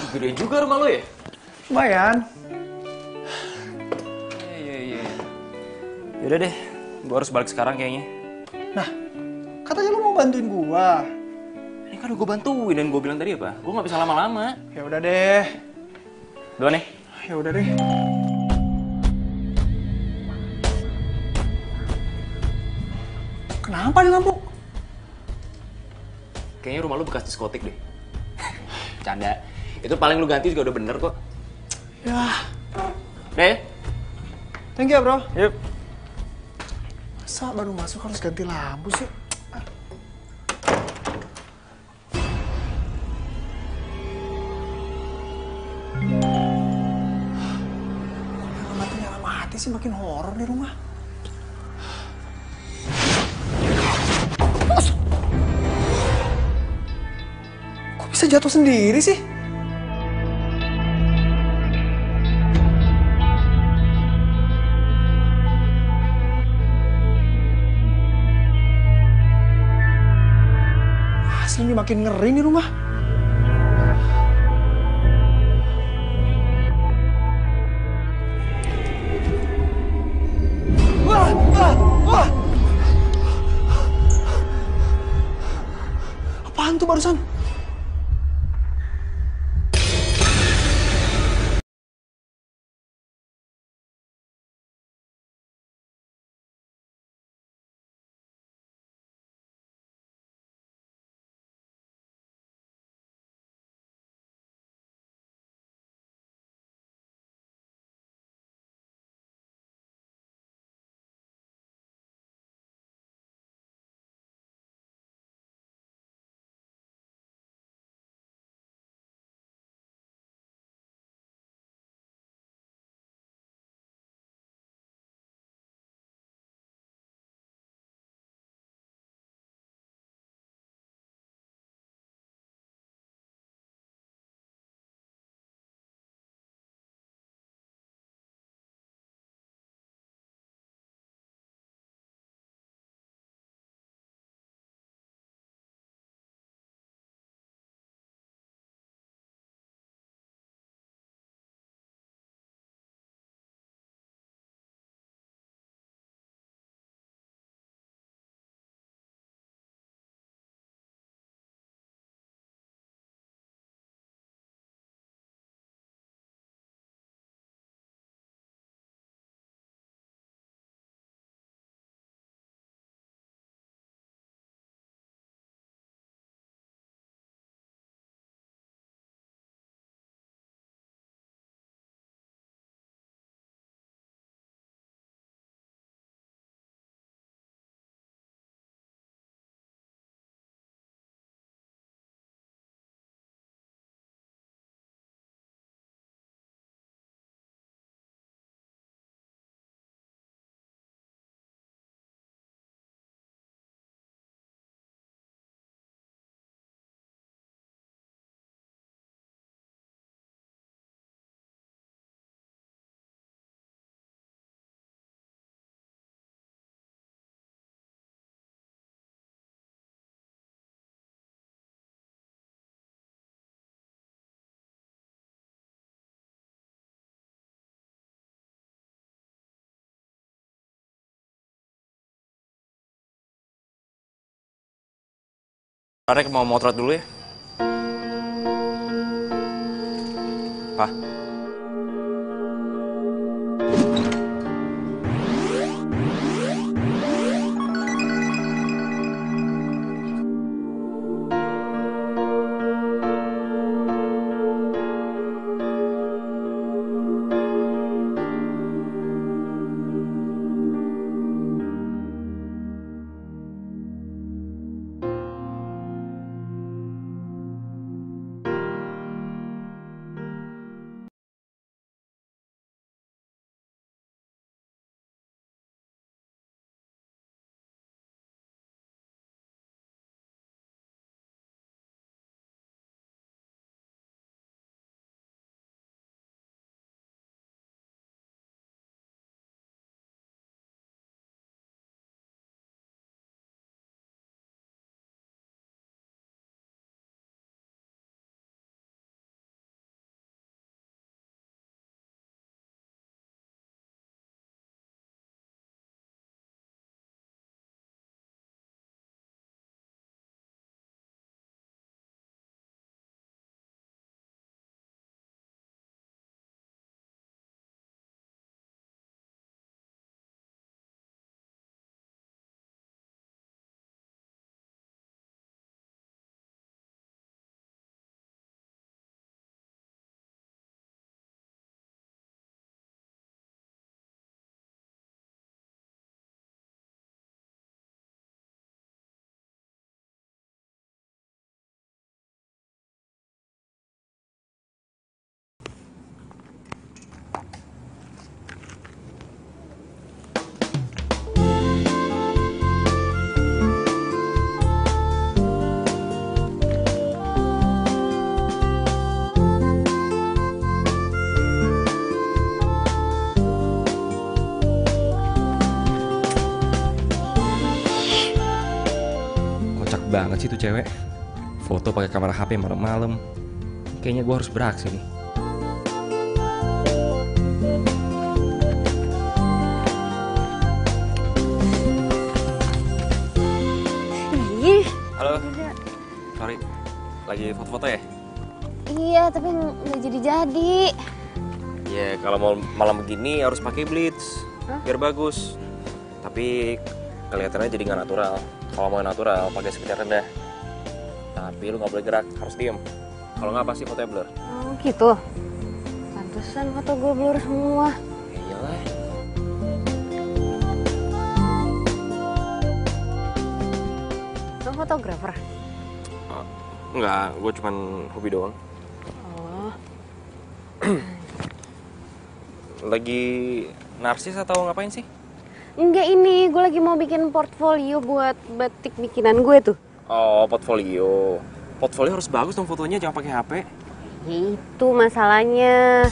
Gede juga rumah lo ya? Lumayan. Iya. Yaudah deh, gue harus balik sekarang kayaknya. Nah, katanya lu mau bantuin gua. Ini kan gue bantuin dan gue bilang tadi apa? Gue nggak bisa lama-lama. Ya udah deh. Duluan nih. Ya udah deh. Kenapa nih lampu? Kayaknya rumah lu bekas diskotik deh. Canda. Itu paling lu ganti juga udah bener kok. Ya, Deh. thank you ya bro. Yuk. Masa baru masuk harus ganti lampu sih? Nyala mati sih, makin horor di rumah. Kok bisa jatuh sendiri sih? Asli ini makin ngeri nih rumah. Wah! Apaan tuh barusan? Rarek mau motret dulu ya. Pak. sih tuh cewek. Foto pakai kamera HP malam-malam. Kayaknya gue harus beraksi nih. Ih, Halo. Sorry. Lagi foto-foto ya? iya tapi nggak jadi-jadi. Ya kalau mau malam begini harus pakai blitz. Biar bagus. Tapi kelihatannya jadi nggak natural. Kalau mau natural pakai speaker rendah. Tapi lu nggak boleh gerak, harus diem. Kalau nggak pasti fotonya blur. Oh gitu. Pantesan foto gue blur semua. Ya iyalah. Lo fotografer? Enggak, gue cuman hobi doang. Oh. Lagi narsis atau ngapain sih? Enggak, ini gue lagi mau bikin portfolio buat batik bikinan gue tuh. Oh, portfolio. Portfolio harus bagus dong fotonya, jangan pakai HP. Ya itu masalahnya.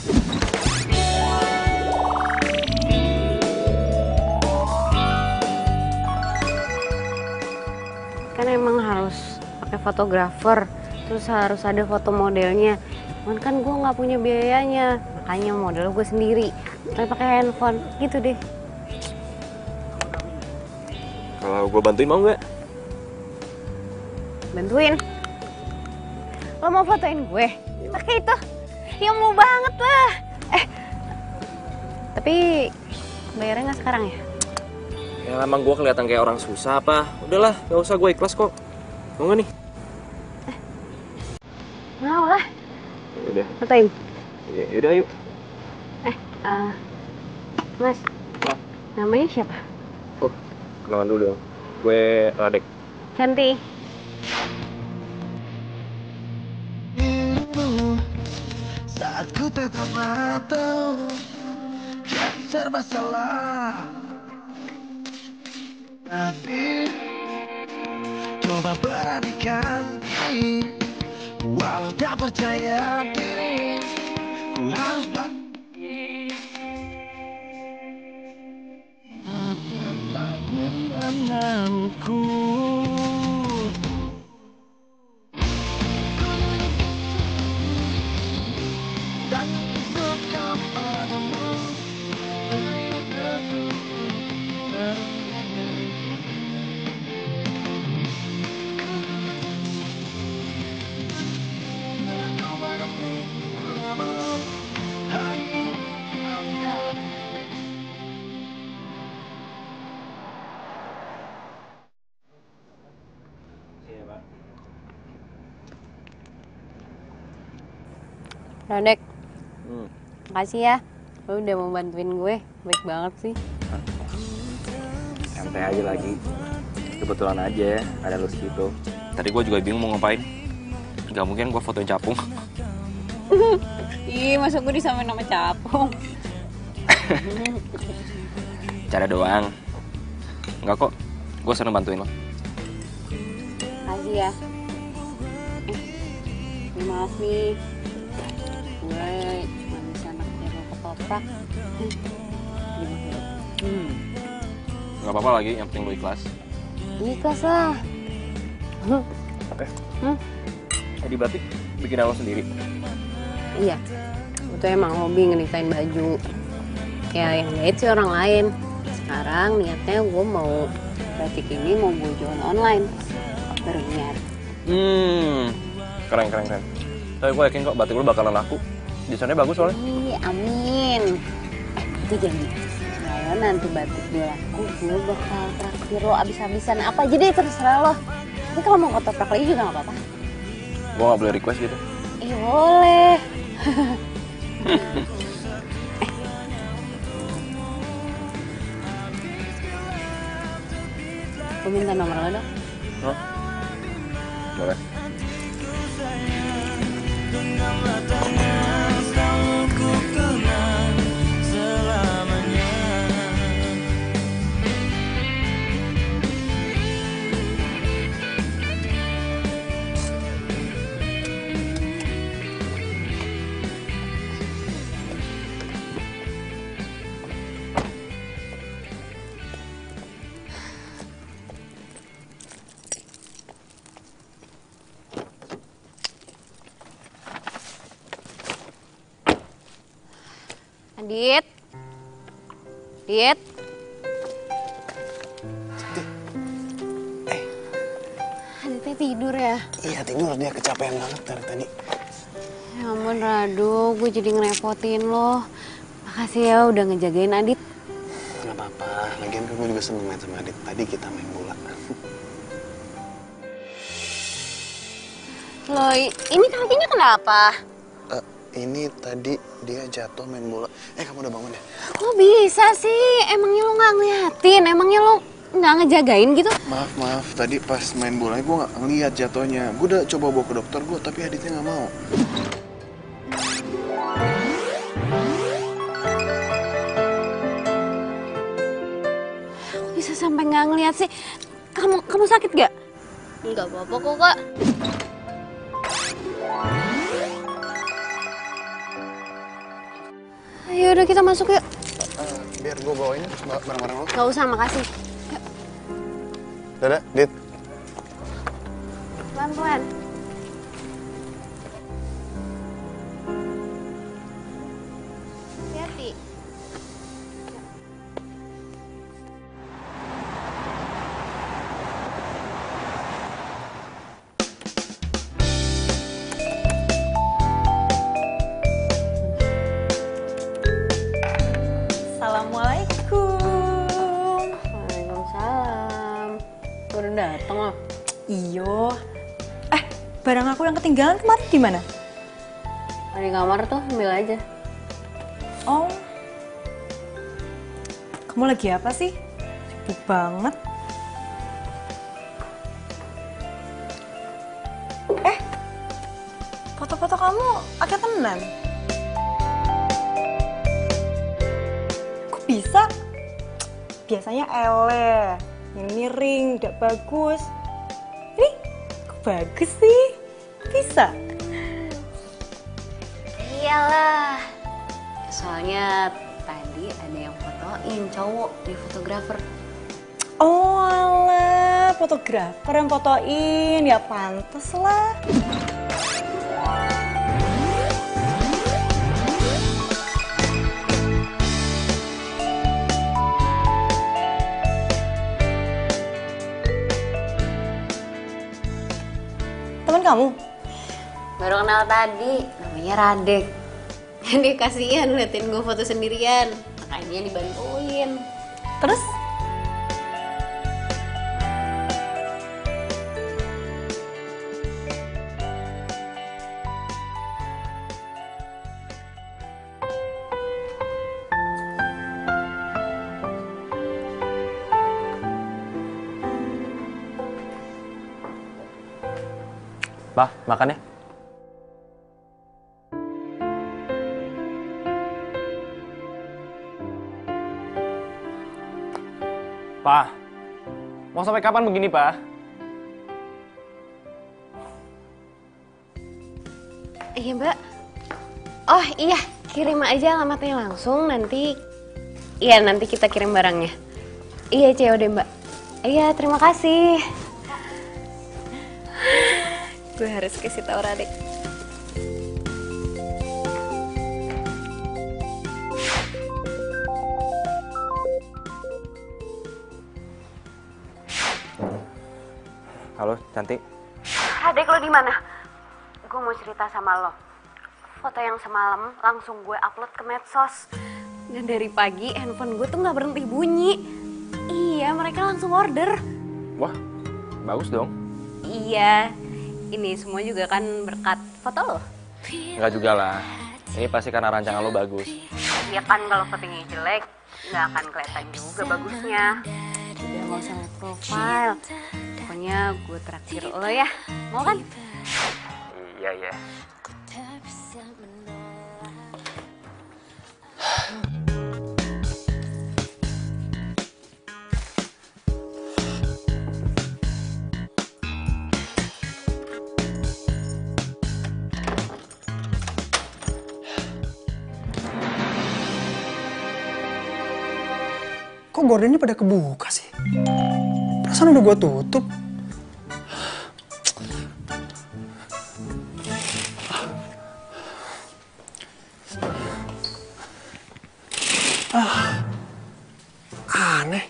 Kan emang harus pakai fotografer, terus harus ada foto modelnya. Cuman kan gue nggak punya biayanya, makanya model gue sendiri. Tapi pakai handphone, gitu deh. Kalau gue bantuin mau nggak? Bantuin. Lo mau fotoin gue? Pakai itu. Ya mau banget lah. Tapi bayarnya nggak sekarang ya? Ya emang gue kelihatan kayak orang susah apa? Udahlah, gak usah, gue ikhlas kok. Mau nggak nih? Mau lah. Udah. Fotoin. Ya udah yuk. Mas. Namanya siapa? Oh, kenalan dulu dong. Gue Radek. Cantik. Saat ku tetap tahu serba salah, tapi coba beranikan diri. Walau tak percaya diri, ku harus menanamku. Dan suka padamu. Radek. Makasih ya. Lo udah mau bantuin gue. Baik banget sih. Santai aja lagi. Kebetulan aja ada lu situ. Tadi gue juga bingung mau ngapain. Gak mungkin gue fotoin capung. Ih, masa gue disamain nama capung. Cara doang. Enggak kok. Gue seneng bantuin lo. Makasih ya. Maaf nih. Gue cuma bisa naksir lo ketoprak. Gak apa-apa lagi, yang penting lo ikhlas. Ikhlas lah. Tadi batik bikin lo sendiri. Iya. Gue tuh emang hobi ngedisain baju. Ya yang jahit sih orang lain. Sekarang niatnya gue mau batik ini mau gue jual online. Baru niat. Keren. Tapi gue yakin kok batik lo bakalan laku. Desainnya bagus soalnya. Amin. Gue janji. Kalau nanti batik gue laku, gue bakal traktir lo abis-abisan apa aja deh, terserah lo. Tapi kalau mau ketoprak lagi juga gak apa-apa. Gue gak boleh request gitu. Iya boleh. Gue minta nomor lo dong. Hah? Boleh. Adit. Adit. Aditnya tidur ya? Iya tidur, dia kecapean banget dari tadi. Ya ampun Radu, gue jadi ngerepotin lo. Makasih ya udah ngejagain Adit. Gak apa-apa, lagian kan gue juga seneng main sama Adit. Tadi kita main bola. Loh, ini kakinya kenapa? Ini tadi dia jatuh main bola. Kamu udah bangun ya? Kok bisa sih? Emangnya lo nggak ngeliatin? Emangnya lo nggak ngejagain gitu? Maaf. Tadi pas main bola gue nggak ngeliat jatuhnya. Gue udah coba bawa ke dokter gue, tapi Aditnya nggak mau. Kok bisa sampai nggak ngeliat sih? Kamu sakit gak? Nggak apa-apa kok kak. Ayo udah kita masuk yuk. Biar gue bawain barang-barang lo. Gak usah, makasih. Yuk. Dadah, Dit. Pelan-pelan. Hati-hati. Assalamualaikum. Waalaikumsalam. Udah dateng loh. Iyo. Barang aku yang ketinggalan kemarin di mana? Ada di kamar tuh, ambil aja. Oh. Kamu lagi apa sih? Sibuk banget. Foto-foto kamu agak tenan. Kok bisa? Biasanya ele, yang miring, tidak bagus. Ini kok bagus sih? Bisa? Iyalah. Soalnya tadi ada yang fotoin cowok di fotografer. Oh alah, fotografer yang fotoin, ya pantes lah. Temen kamu? Baru kenal tadi, namanya Radek. Dia kasihan liatin gue foto sendirian, makanya dibantuin. Terus? Pa, makan ya? Pa, mau sampai kapan begini, Pa? Iya mbak. Oh iya, kirim aja alamatnya langsung nanti. Iya nanti kita kirim barangnya. Iya COD mbak. Iya terima kasih. Gue harus kasih tau Radek. Halo, cantik. Radek lo di mana? Gue mau cerita sama lo. Foto yang semalam langsung gue upload ke medsos. Dan dari pagi handphone gue tuh nggak berhenti bunyi. Iya mereka langsung order. Wah, bagus dong. Iya. Ini semua juga kan berkat foto lo. Enggak juga lah. Ini pasti karena rancangan lo bagus. Ya kan kalau fotonya jelek, nggak akan kelihatan juga bagusnya. Udah nggak usah liat profile. Pokoknya gue traktir lo ya. Mau kan? Iya, iya. Kok gordennya pada kebuka sih? Perasaan udah gue tutup. Aneh.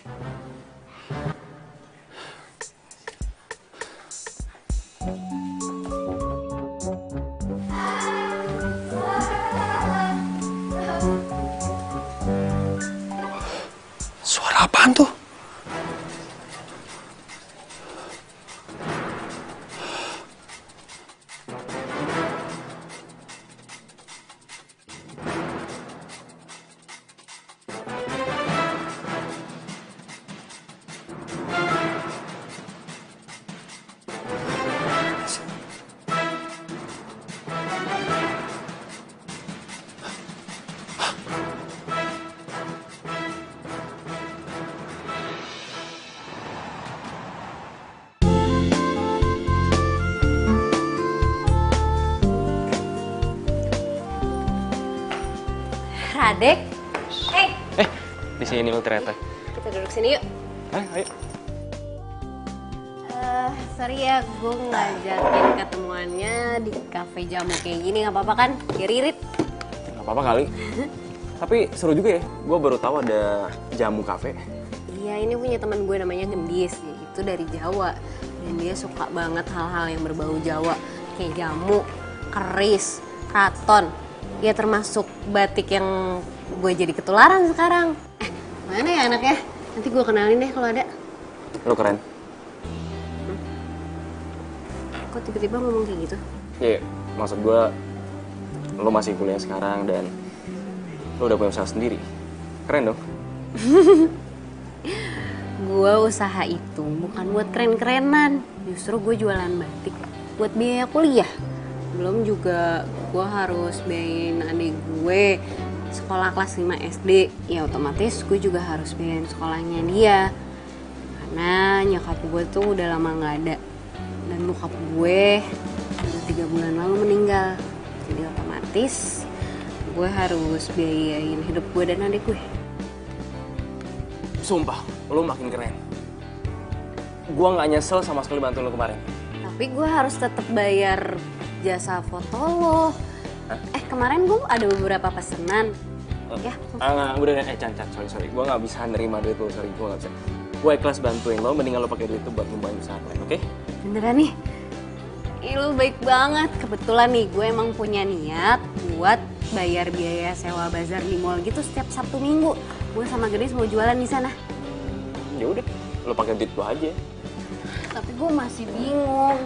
Suara apaan tuh? Radek, Di sini lu ternyata. kita duduk sini yuk. Ayo. Sorry ya, gue ngajakin ketemuannya di kafe jamu kayak gini, nggak apa-apa kan? Kiririt. Gak apa-apa kali. Tapi seru juga ya, gue baru tahu ada jamu kafe. Iya, ini punya teman gue namanya Gendis, itu dari Jawa. Dan dia suka banget hal-hal yang berbau Jawa. Kayak jamu, keris, kraton. Ya termasuk batik yang gue jadi ketularan sekarang. Mana ya anaknya? Nanti gue kenalin deh kalau ada. Lu keren. Kok tiba-tiba ngomong kayak gitu? Iya, maksud gue, lu masih kuliah sekarang dan lu udah punya usaha sendiri. Keren dong. Gue usaha itu bukan buat keren-kerenan. Justru gue jualan batik buat biaya kuliah. Belum juga gue harus biayain adik gue sekolah kelas 5 SD. Ya otomatis gue juga harus biayain sekolahnya dia. Karena nyokap gue tuh udah lama gak ada. Dan bokap gue udah 3 bulan lalu meninggal. Jadi otomatis gue harus biayain hidup gue dan adik gue. Sumpah, lu makin keren. Gua nggak nyesel sama sekali bantu lu kemarin. Tapi gue harus tetap bayar jasa foto lo. Kemarin gue ada beberapa pesanan. Ya, Udah deh, Chan, sorry. Gua nggak bisa nerima duit lu, sorry, gua nggak bisa. Gua ikhlas bantuin lo, mendingan lo pakai duit itu buat ngembangin usaha lain, oke? beneran nih. Ih, lu baik banget. Kebetulan nih gue emang punya niat buat bayar biaya sewa bazar di mall gitu setiap Sabtu Minggu. Gue sama Gedis mau jualan di sana. Ya udah, lo pakai duit gua aja. Tapi gue masih bingung.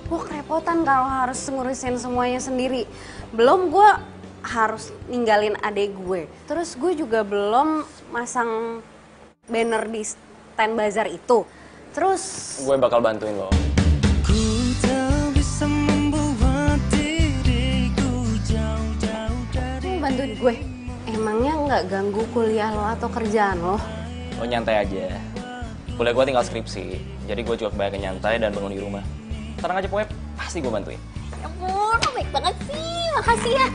Gue kerepotan kalau harus ngurusin semuanya sendiri. Belum gue harus ninggalin adek gue. Terus gue juga belum masang banner di stand bazar itu. Terus Gue bakal bantuin lo. lu bantuin gue. Emangnya nggak ganggu kuliah lo atau kerjaan lo? Lo nyantai aja. Kuliah gua tinggal skripsi, jadi gue juga kebanyakan nyantai dan bangun di rumah. Tenang aja pokoknya, pasti gue bantuin. Ya ampun, lo baik banget sih. Makasih ya.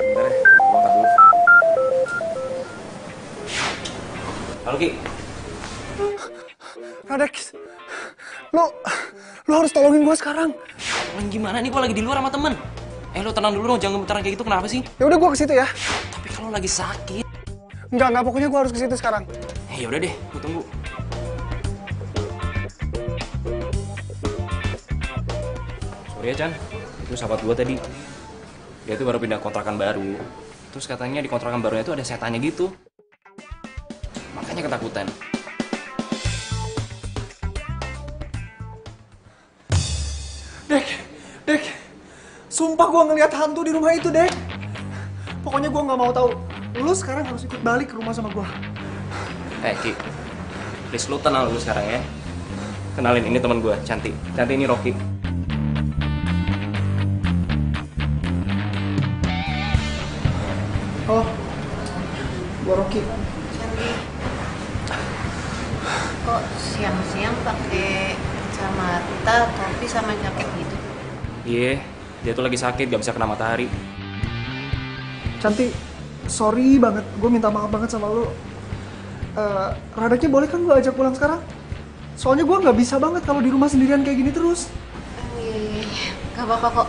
Bentar ya, gua angkat dulu. Halo Ki. Radek, lo harus tolongin gue sekarang. Orang gimana nih, gue lagi di luar sama temen. Lo tenang dulu dong, jangan gemetaran kayak gitu, kenapa sih? Ya udah gue ke situ ya. Tapi kalau lagi sakit. Enggak, pokoknya gue harus ke situ sekarang. Ya udah deh, gue tunggu. Sorry ya Chan, itu sahabat gue tadi. Dia tuh baru pindah kontrakan baru. Terus katanya di kontrakan barunya tuh ada setannya gitu. Makanya ketakutan. Dek, sumpah gue ngeliat hantu di rumah itu, Dek. Pokoknya gue nggak mau tahu. Lu sekarang harus ikut balik ke rumah sama gue. Ki, please lu tenang dulu sekarang ya. Kenalin, ini teman gue, Cantik. Cantik ini Rocky. Oh, gue Rocky. Kok siang-siang pakai kacamata, topi sama jaket gitu? Iya, dia tuh lagi sakit, gak bisa kena matahari. Cantik, sorry banget. Gue minta maaf banget sama lo. Radeknya boleh kan gue ajak pulang sekarang? Soalnya gue nggak bisa banget kalau di rumah sendirian kayak gini terus. Iya, gak apa-apa kok.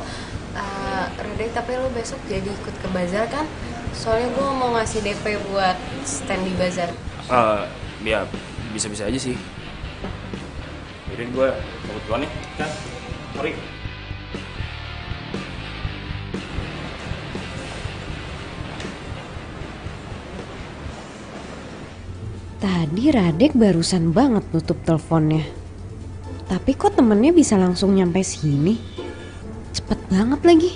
Radek, tapi lo besok jadi ikut ke bazar kan? Soalnya gue mau ngasih DP buat stand di bazar. Ya bisa-bisa aja sih. Jadi gue cabut duluan nih, kan? Sorry. Tadi Radek barusan banget nutup teleponnya. Tapi kok temennya bisa langsung nyampe sini? Cepet banget lagi.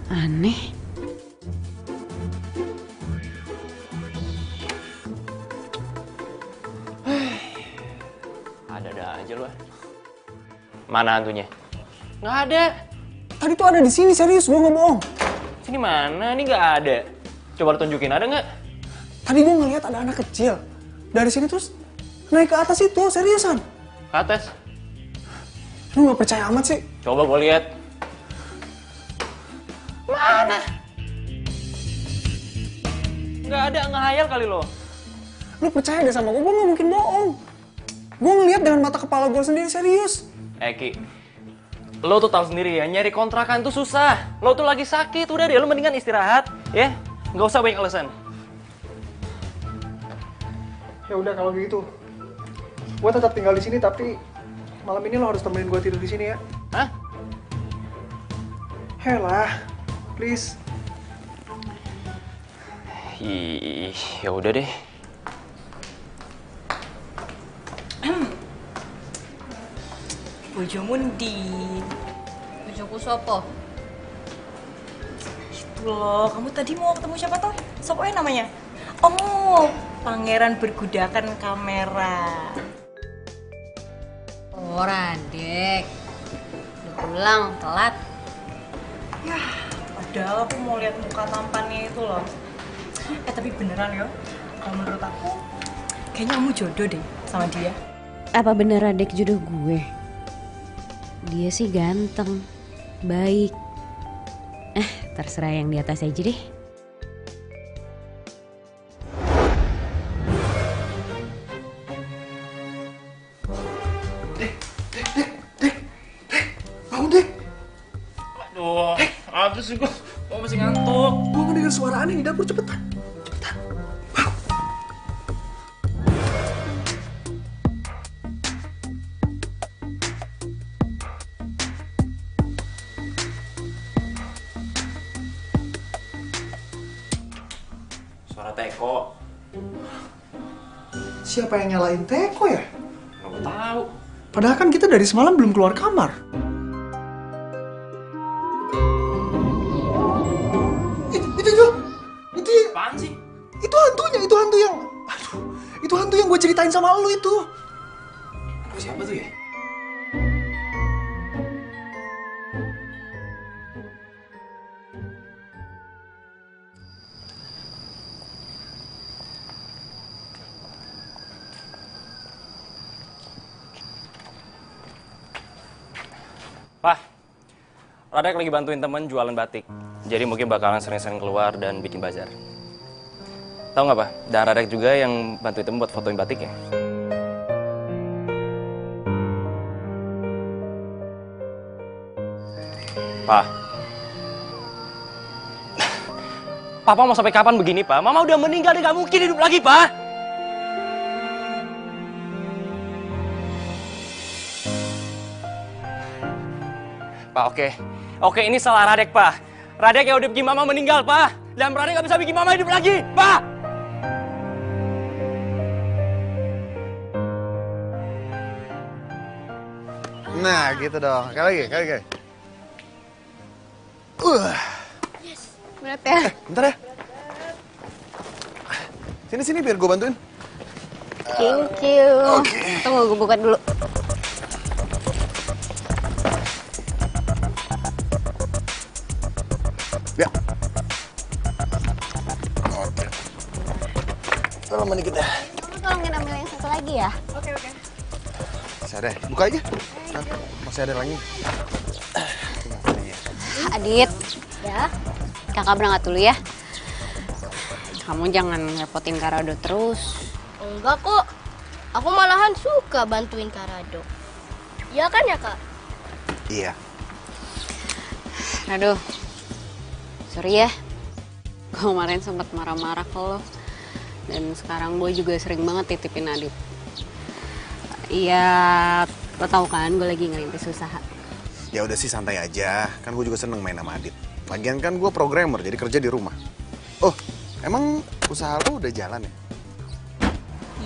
Aneh. Ada-ada aja lu. Mana hantunya? Nggak ada. Tadi tuh ada di sini, serius, gue nggak bohong. Sini mana? Ini nggak ada. Coba lu tunjukin, ada nggak? Tadi gue ngeliat ada anak kecil. Dari sini terus naik ke atas itu, seriusan. Ke atas. Lu nggak percaya amat sih? Coba gue lihat. Mana? Nggak ada, ngehayal kali lo. Lu percaya deh sama gue nggak mungkin bohong. Gue ngeliat dengan mata kepala gue sendiri, serius. Ki, lo tuh tahu sendiri ya, nyari kontrakan tuh susah. Lo tuh lagi sakit, udah deh, lo mendingan istirahat, ya. Nggak usah banyak alasan. Ya udah kalau gitu, gue tetap tinggal di sini tapi malam ini lo harus temenin gue tidur di sini ya. Hah? Helah, please. Ih, ya udah deh. Bojomu ndi? Bojoku sopo? Itu loh, kamu tadi mau ketemu siapa toh? Siapa namanya? Oh, pangeran bergudakan kamera. Oh, Radek. Udah pulang, telat. Ya, padahal aku mau lihat muka tampannya itu loh. Tapi beneran ya, kalau menurut aku kayaknya kamu jodoh deh sama dia. Apa bener Radek jodoh gue? Dia sih ganteng, baik. Terserah yang di atas aja deh. Bangun deh. Aduh, apa sih gue masih ngantuk. Gue ngedengar suara aneh di dapur, cepetan. Suara Teko. Siapa yang nyalain Teko ya? Nggak tahu. Padahal kan kita dari semalam belum keluar kamar. Itu Apaan sih? itu hantu yang, aduh, itu hantu yang gue ceritain sama lu itu. Aduh, siapa tuh ya? Pak, Radek lagi bantuin temen jualan batik. Jadi mungkin bakalan sering-sering keluar dan bikin bazar. Tahu nggak, Pak? Dan Radek juga yang bantuin temen buat fotoin batiknya. Pak. Papa mau sampai kapan begini, Pak? Mama udah meninggal, dia nggak mungkin hidup lagi, Pak. Pak, oke, ini salah Radek, Pak. Radek yang udah bikin Mama meninggal, Pak. Dan Radek gak bisa bikin Mama hidup lagi, Pak. Nah, gitu dong. Kali lagi. Berat ya? Bentar ya. Sini biar gue bantuin. Thank you. Tunggu, gue buka dulu. Ya. Oke. Lama dikit ya. Kamu tolongin ambil yang satu lagi ya? Oke. Masih ada ya? Buka aja. Masih ada lagi. Adit. Ya? Kakak berangkat dulu ya. kamu jangan ngerepotin Karado terus. Enggak kok. Aku malahan suka bantuin Karado. Iya kan ya, Kak? Iya. Aduh, sorry ya. Gue kemarin sempat marah-marah ke lo. Dan sekarang gue juga sering banget titipin Adit. Iya, lo tau kan gue lagi ngerintis usaha. Ya udah sih santai aja, kan gue juga seneng main sama Adit. Lagian kan gue programmer, jadi kerja di rumah. Oh, emang usaha lo udah jalan ya?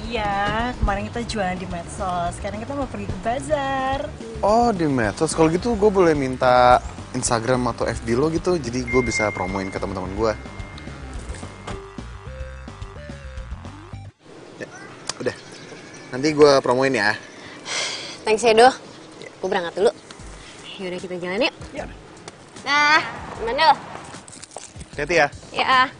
Iya, kemarin kita jualan di medsos. Sekarang kita mau pergi ke bazar. Oh, di medsos. Kalau gitu gue boleh minta Instagram atau FB lo gitu, jadi gue bisa promoin ke teman-teman gue. Ya, udah. Nanti gue promoin ya. Thanks ya, Do. Gue berangkat dulu. Yaudah kita jalan yuk. Ya. Nah, gimana lo? Hati-hati ya. Ya.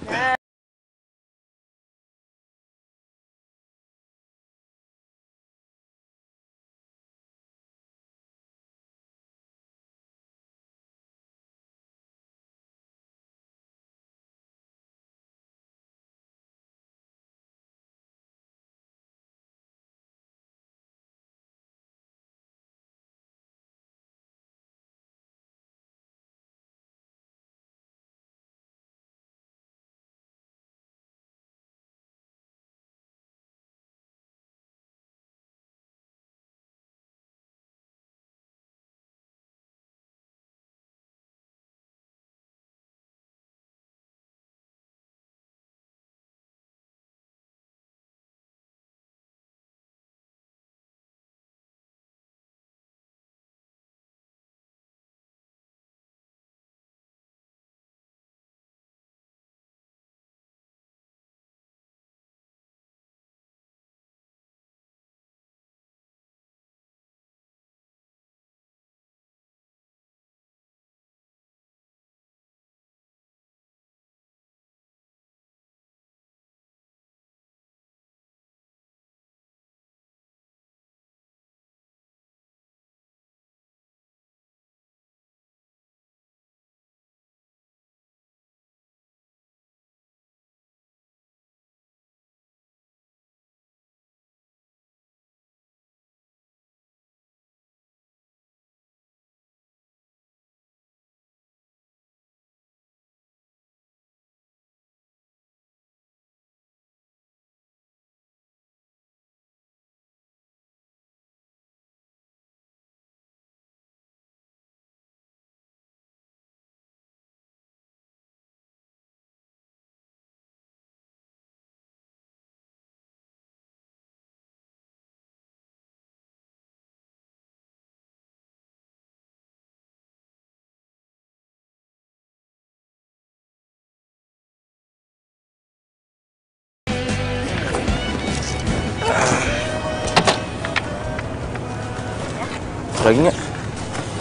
Lagi nggak?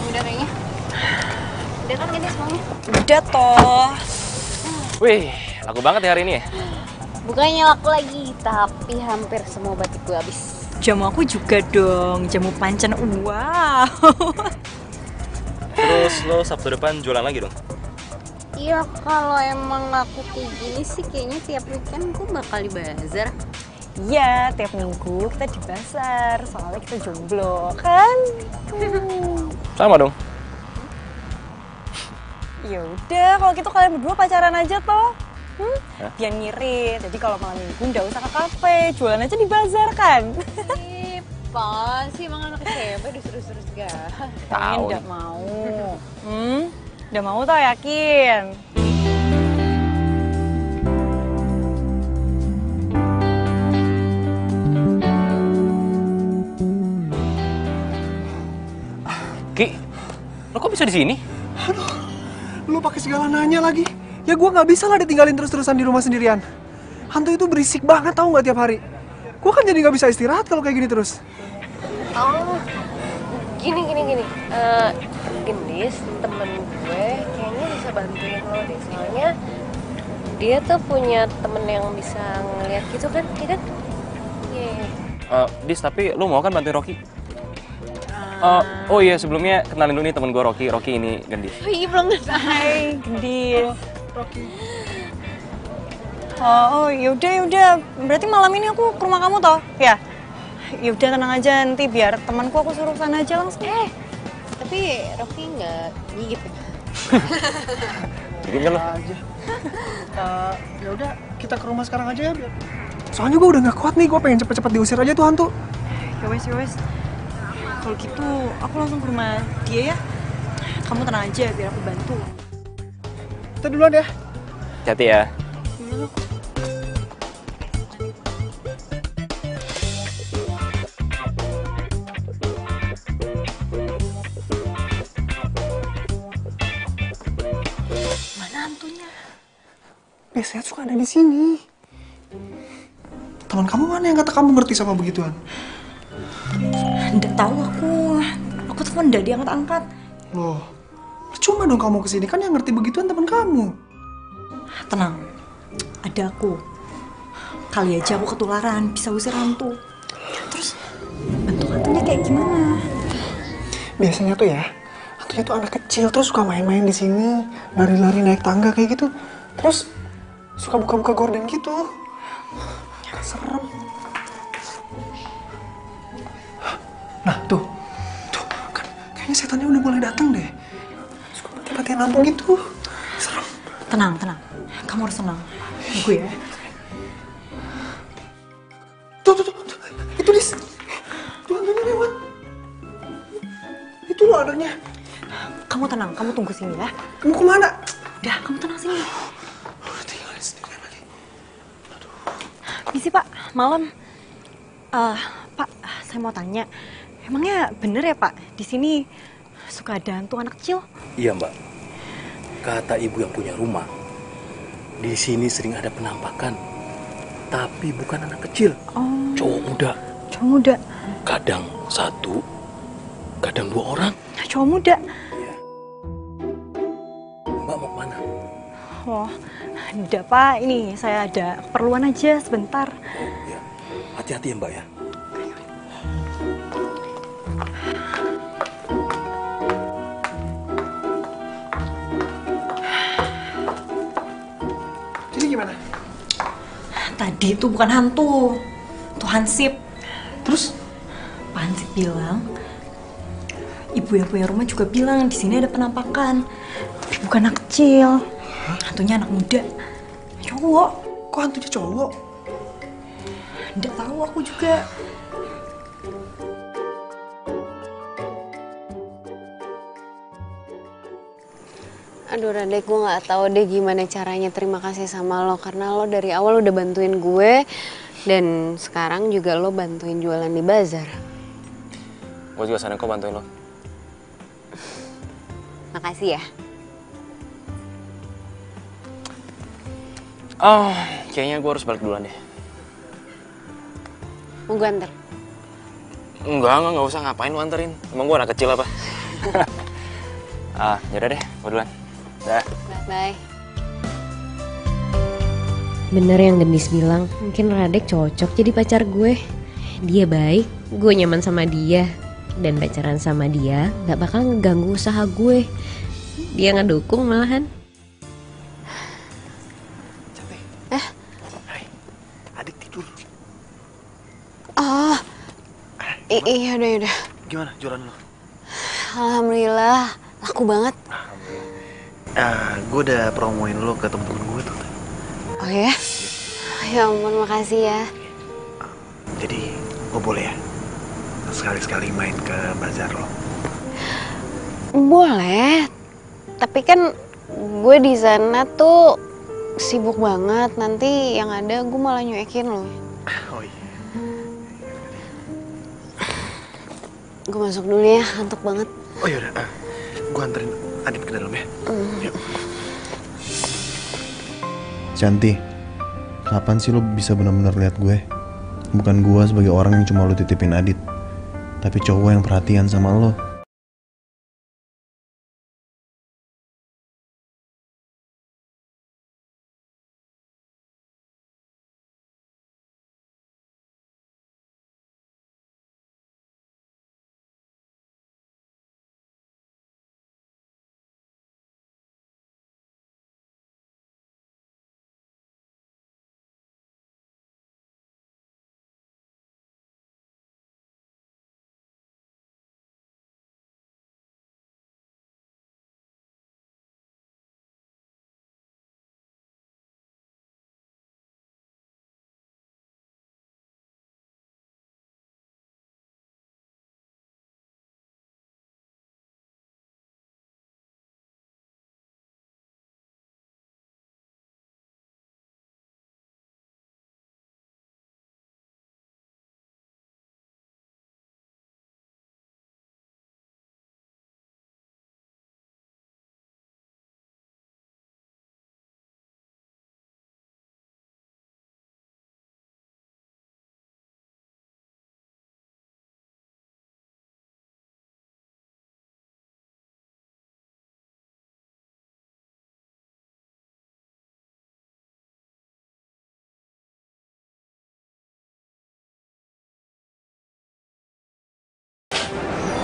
Udah kayaknya. Udah kan gini semuanya? Udah toh. Wih, laku banget ya hari ini ya? Bukannya laku lagi, tapi hampir semua batik gue habis. Jamu aku juga dong, jamu pancan. Wow. Terus lo Sabtu depan jualan lagi dong? Iya, kalau emang aku kayak gini sih kayaknya tiap weekend gue bakal di bazar. Iya, tiap minggu kita di pasar, soalnya kita jomblo, kan? Sama dong. Ya udah, kalau gitu kalian berdua pacaran aja toh. Hah? Biar ngirit. Jadi kalau malam minggu nggak usah ke kafe, jualan aja di bazar kan? Ih, pas sih emang anak cewek disuruh-suruh segala. Kalian Tahu nggak nih. mau. Udah mau tau, yakin? Ki, lo kok bisa di sini? Lu pakai segala nanya lagi. Ya gue nggak bisa lah ditinggalin terus-terusan di rumah sendirian. Hantu itu berisik banget tau nggak tiap hari. Gue kan jadi nggak bisa istirahat kalau kayak gini terus. Oh, gini. Gendis, temen gue kayaknya bisa bantuin lo deh. Soalnya dia tuh punya temen yang bisa ngeliat gitu kan, ya kan? Iya. Dis, tapi lo mau kan bantuin Rocky? Oh iya, sebelumnya kenalin dulu nih temen gue Rocky. Rocky ini Gendis. Oh iya, belum kenal. Hai, Gendis. Oh, yaudah, yaudah. Berarti malam ini aku ke rumah kamu toh? Ya? Yaudah, tenang aja. Nanti biar temanku aku suruh sana aja langsung. Tapi Rocky nggak gigit ya? Bikin kan lo? Ya udah, kita ke rumah sekarang aja ya biar. Soalnya gue udah nggak kuat nih, gue pengen cepet-cepet diusir aja tuh hantu. Ya wes, ya wes. Kalau gitu, aku langsung ke rumah dia ya. Kamu tenang aja, biar aku bantu. Kita duluan ya. Hati ya. Biasanya suka ada di sini. Teman kamu mana yang kata kamu ngerti sama begituan? Nggak tahu aku. Aku telepon nggak diangkat-angkat. Loh, percuma dong kamu kesini, kan yang ngerti begituan teman kamu. Tenang, ada aku. Kali aja aku ketularan, bisa usir hantu. Terus bentuk hantunya kayak gimana? Biasanya tuh ya, hantunya tuh anak kecil terus suka main-main di sini, lari-lari naik tangga kayak gitu. Terus suka buka-buka gorden gitu. Serem. Nah, tuh kan kayaknya setannya udah mulai datang deh. Suka mati-matian lampu gitu. Serem. Tenang, tenang. Kamu harus tenang. Tunggu ya. Tuh. Itu Lis. Tuh hantunya lewat. Itu loh adanya. Kamu tenang, kamu tunggu sini ya. Kamu kemana? Udah, kamu tenang sini. Tinggalin sendirian lagi. Misi Pak, malam. Pak, saya mau tanya. Emangnya bener ya Pak, di sini suka ada hantu anak kecil? Iya Mbak, kata ibu yang punya rumah, di sini sering ada penampakan, tapi bukan anak kecil, cowok muda. Cowok muda? Kadang satu, kadang 2 orang. Cowok muda? Iya. Mbak mau kemana? Oh, enggak Pak, ini saya ada keperluan aja sebentar. Ya, hati-hati ya Mbak ya. Jadi gimana? Tadi itu bukan hantu, itu hansip. Terus Pak Hansip bilang, ibu yang punya rumah juga bilang di sini ada penampakan, tapi bukan anak kecil, hantunya anak muda, cowok. Kok hantunya cowok? Nggak tahu aku juga. Aduh Radek, gue nggak tahu deh gimana caranya terima kasih sama lo, karena lo dari awal udah bantuin gue dan sekarang juga lo bantuin jualan di bazar. Gue juga seneng kok bantuin lo. Makasih ya. Oh, kayaknya gue harus balik duluan deh. Mau gue anter? Enggak usah, ngapain lu anterin? Emang gue anak kecil apa? Yaudah deh, gue duluan. Dah. Bye. Bener yang Gendis bilang, mungkin Radek cocok jadi pacar gue. Dia baik, gue nyaman sama dia. Dan pacaran sama dia gak bakal ngeganggu usaha gue. Dia ngedukung malahan. Hai, adik tidur. Oh, iya udah. Gimana jualan lo? Alhamdulillah, laku banget. Gue udah promoin lo ke temen-temen gue tuh. Oh ya? Ya ampun, makasih ya. Jadi gue boleh ya sekali-sekali main ke bazar lo? Boleh, tapi kan gue di sana tuh sibuk banget. Nanti yang ada gue malah nyuekin lo. Oh iya. Gue masuk dulu ya, ngantuk banget. Oh yaudah, gue anterin Adit ke dalam ya. Yuk. Cantik, kapan sih lo bisa benar-benar lihat gue? Bukan gue sebagai orang yang cuma lo titipin Adit, tapi cowok yang perhatian sama lo.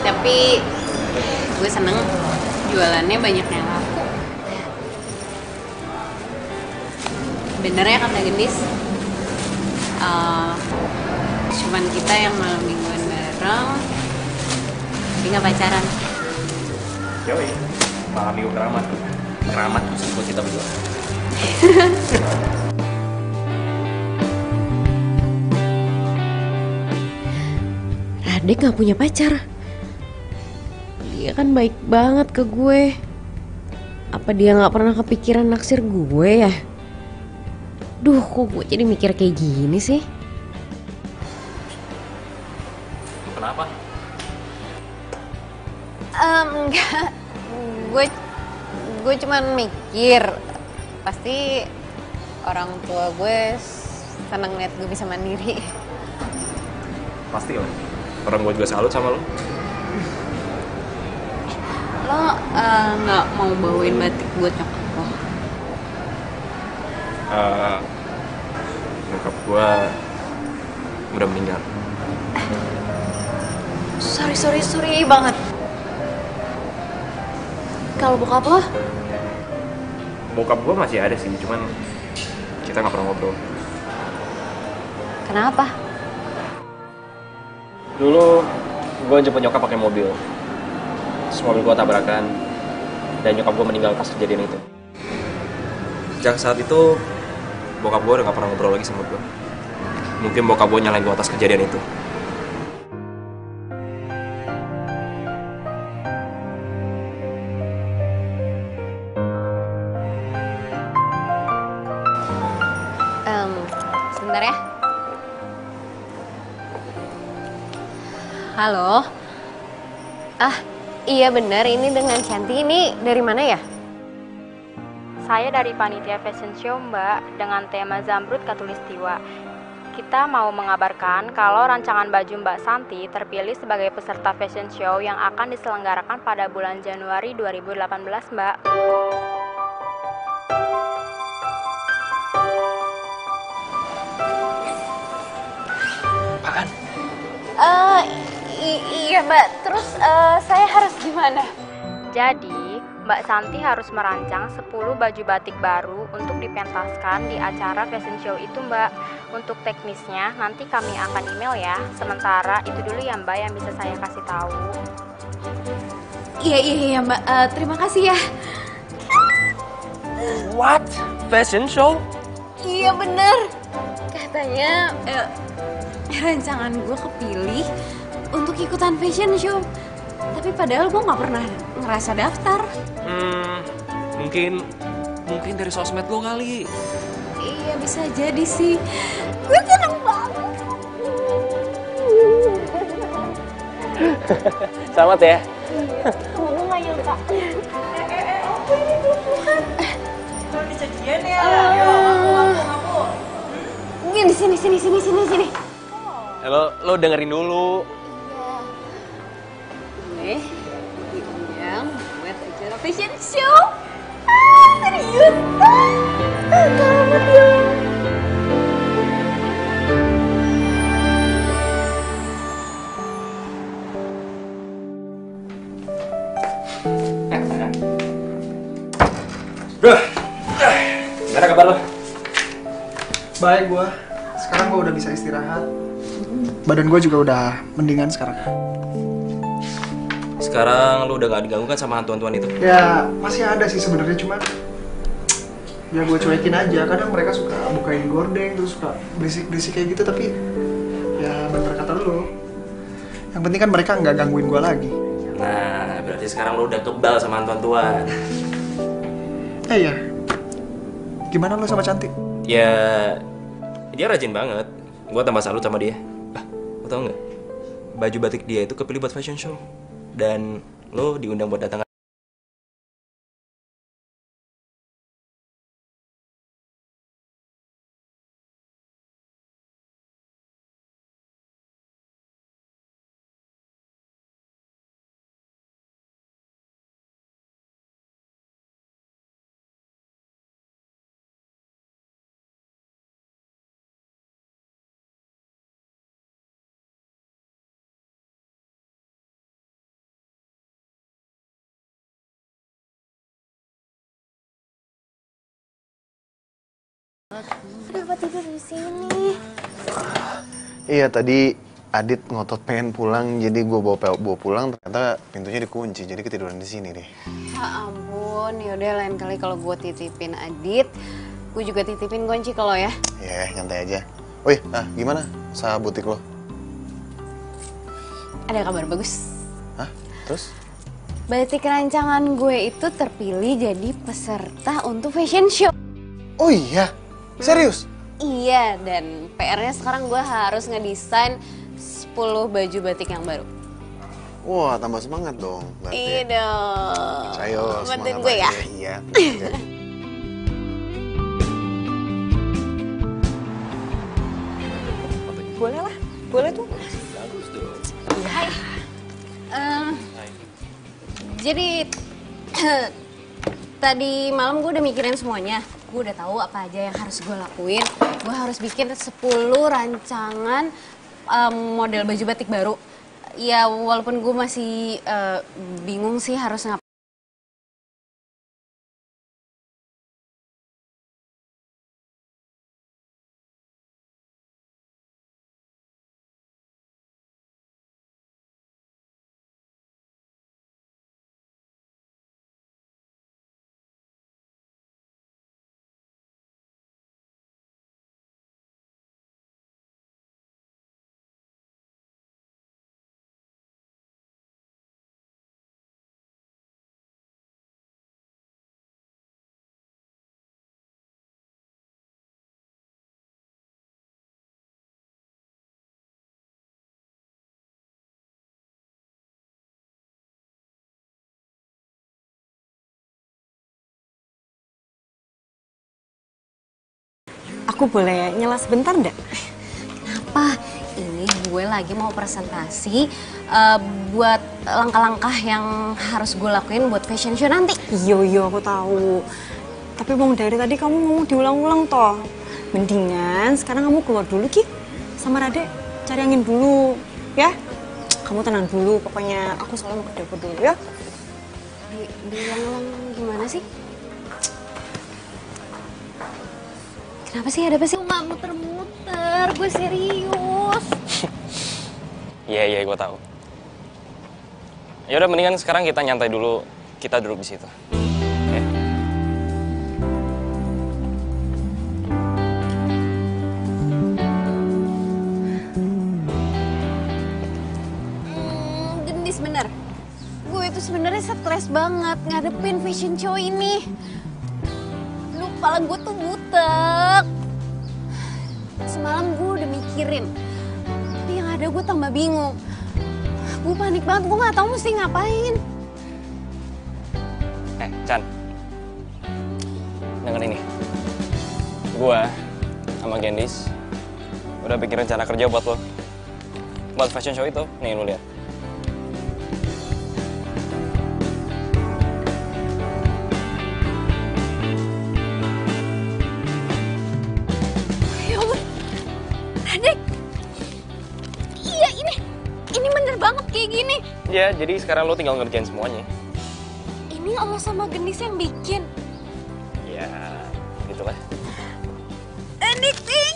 Tapi gue seneng jualannya banyak yang laku. Bener ya kata Gendis, cuman kita yang malam mingguan bareng, tapi nggak pacaran. Yoi, malam minggu keramat. Keramat khusus buat kita berdua. Radek gak punya pacar. Dia kan baik banget ke gue. Apa dia gak pernah kepikiran naksir gue ya? Duh, kok gue jadi mikir kayak gini sih? Kenapa? Enggak, gue cuman mikir pasti orang tua gue seneng liat gue bisa mandiri. Pasti lah. Orang gue juga salut sama lo. Lo nggak mau bawain batik buat nyokap lo? Nyokap gue udah meninggal. Sorry banget. Kalau bokap lo? Bokap gue masih ada sih, cuman kita nggak pernah ngobrol. Kenapa? Dulu gue jemput nyokap pakai mobil. Terus mobil gue tabrakan dan nyokap gue meninggal pas kejadian itu. Sejak saat itu bokap gue udah gak pernah ngobrol lagi sama gue. Mungkin bokap gue nyalain gue atas kejadian itu. Sebentar ya. Halo. Iya benar, ini dengan Cantik. Ini dari mana ya? Saya dari Panitia Fashion Show, Mbak, dengan tema Zamrud Katulistiwa. Kita mau mengabarkan kalau rancangan baju Mbak Santi terpilih sebagai peserta fashion show yang akan diselenggarakan pada bulan Januari 2018, Mbak. Apaan? Iya Mbak, terus saya harus gimana? Jadi, Mbak Santi harus merancang 10 baju batik baru untuk dipentaskan di acara fashion show itu, Mbak. Untuk teknisnya nanti kami akan email ya. Sementara itu dulu ya Mbak yang bisa saya kasih tahu. Iya Mbak, terima kasih ya. What? Fashion show? Iya bener. Katanya rancangan gue kepilih untuk ikutan fashion show. Tapi padahal gue gak pernah ngerasa daftar. Mungkin dari sosmed lo kali. Iya bisa jadi sih. Gue seneng banget. Selamat ya. Kamu nggak nyangka. Apa ini bukan? Kalau dijadian ya. Ngaku. Mungkin di sini. Lo dengerin dulu. Yang buat acara fashion show. Serius? Selamat ya. Bro, gimana kabar lo? Baik gua. Sekarang gua udah bisa istirahat. Badan gua juga udah mendingan sekarang. Sekarang lo udah gak diganggu kan sama hantu-hantuan itu? Ya masih ada sih sebenarnya, cuman ya gue cuekin aja. Kadang mereka suka bukain gordeng terus suka berisik kayak gitu, tapi ya bener kata lo, yang penting kan mereka nggak gangguin gue lagi. Nah, berarti sekarang lo udah kebal sama hantu-hantuan. Ya gimana lo sama Cantik? Ya, dia rajin banget. Gue tambah salut sama dia. Lo tau nggak? Baju batik dia itu kepilih buat fashion show. Dan lo diundang buat datang Kenapa tidur di sini? Iya, tadi Adit ngotot pengen pulang, jadi gue bawa pulang, ternyata pintunya dikunci, jadi ketiduran di sini deh. Ya ampun, yaudah lain kali kalau gue titipin Adit, gue juga titipin kunci ke lo ya. Iya, nyantai aja. Wih, gimana usaha butik lo? Ada kabar bagus. Hah? Terus? Batik rancangan gue itu terpilih jadi peserta untuk fashion show. Oh iya? Serius? Iya, dan PR-nya sekarang gue harus ngedesain 10 baju batik yang baru. Wah, tambah semangat dong. Berarti. Iya dong. Ayo, bantuin semangat gue ya. aja. Iya, tenang aja. Boleh lah, boleh tuh. Bagus dong. Hai. Jadi tadi malam gue udah mikirin semuanya. Gue udah tahu apa aja yang harus gue lakuin. Gue harus bikin 10 rancangan model baju batik baru. Ya walaupun gue masih bingung sih harus ngapain. Aku boleh nyela sebentar nggak? Kenapa? Ini gue lagi mau presentasi buat langkah-langkah yang harus gue lakuin buat fashion show nanti. Iya, aku tahu. Tapi bang dari tadi kamu ngomong diulang-ulang toh. Mendingan sekarang kamu keluar dulu Ki. Sama Rade cari angin dulu, ya? Kamu tenang dulu, pokoknya aku soalnya mau ke dapur dulu ya. Diulang-ulang gimana sih? Kenapa sih, ada apa sih? Nggak muter-muter, gue serius. Iya, gue tahu. Ya udah, mendingan sekarang kita nyantai dulu, kita duduk di situ. Oke? Gendis bener. Gue itu sebenarnya stres banget ngadepin fashion show ini. Lu, kepala gue tuh butek. Semalam gue udah mikirin, tapi yang ada gue tambah bingung. Gue panik banget, gue nggak tahu mesti ngapain. Chan, denger ini. Gua sama Gendis udah bikin rencana kerja buat lo. Buat fashion show itu, nih lu lihat. Ya ampun, Radek. Iya, ini bener banget kayak gini. Ya, jadi sekarang lo tinggal ngerjain semuanya. Ini Allah sama Gendis yang bikin. Ya, gitulah. Addicting.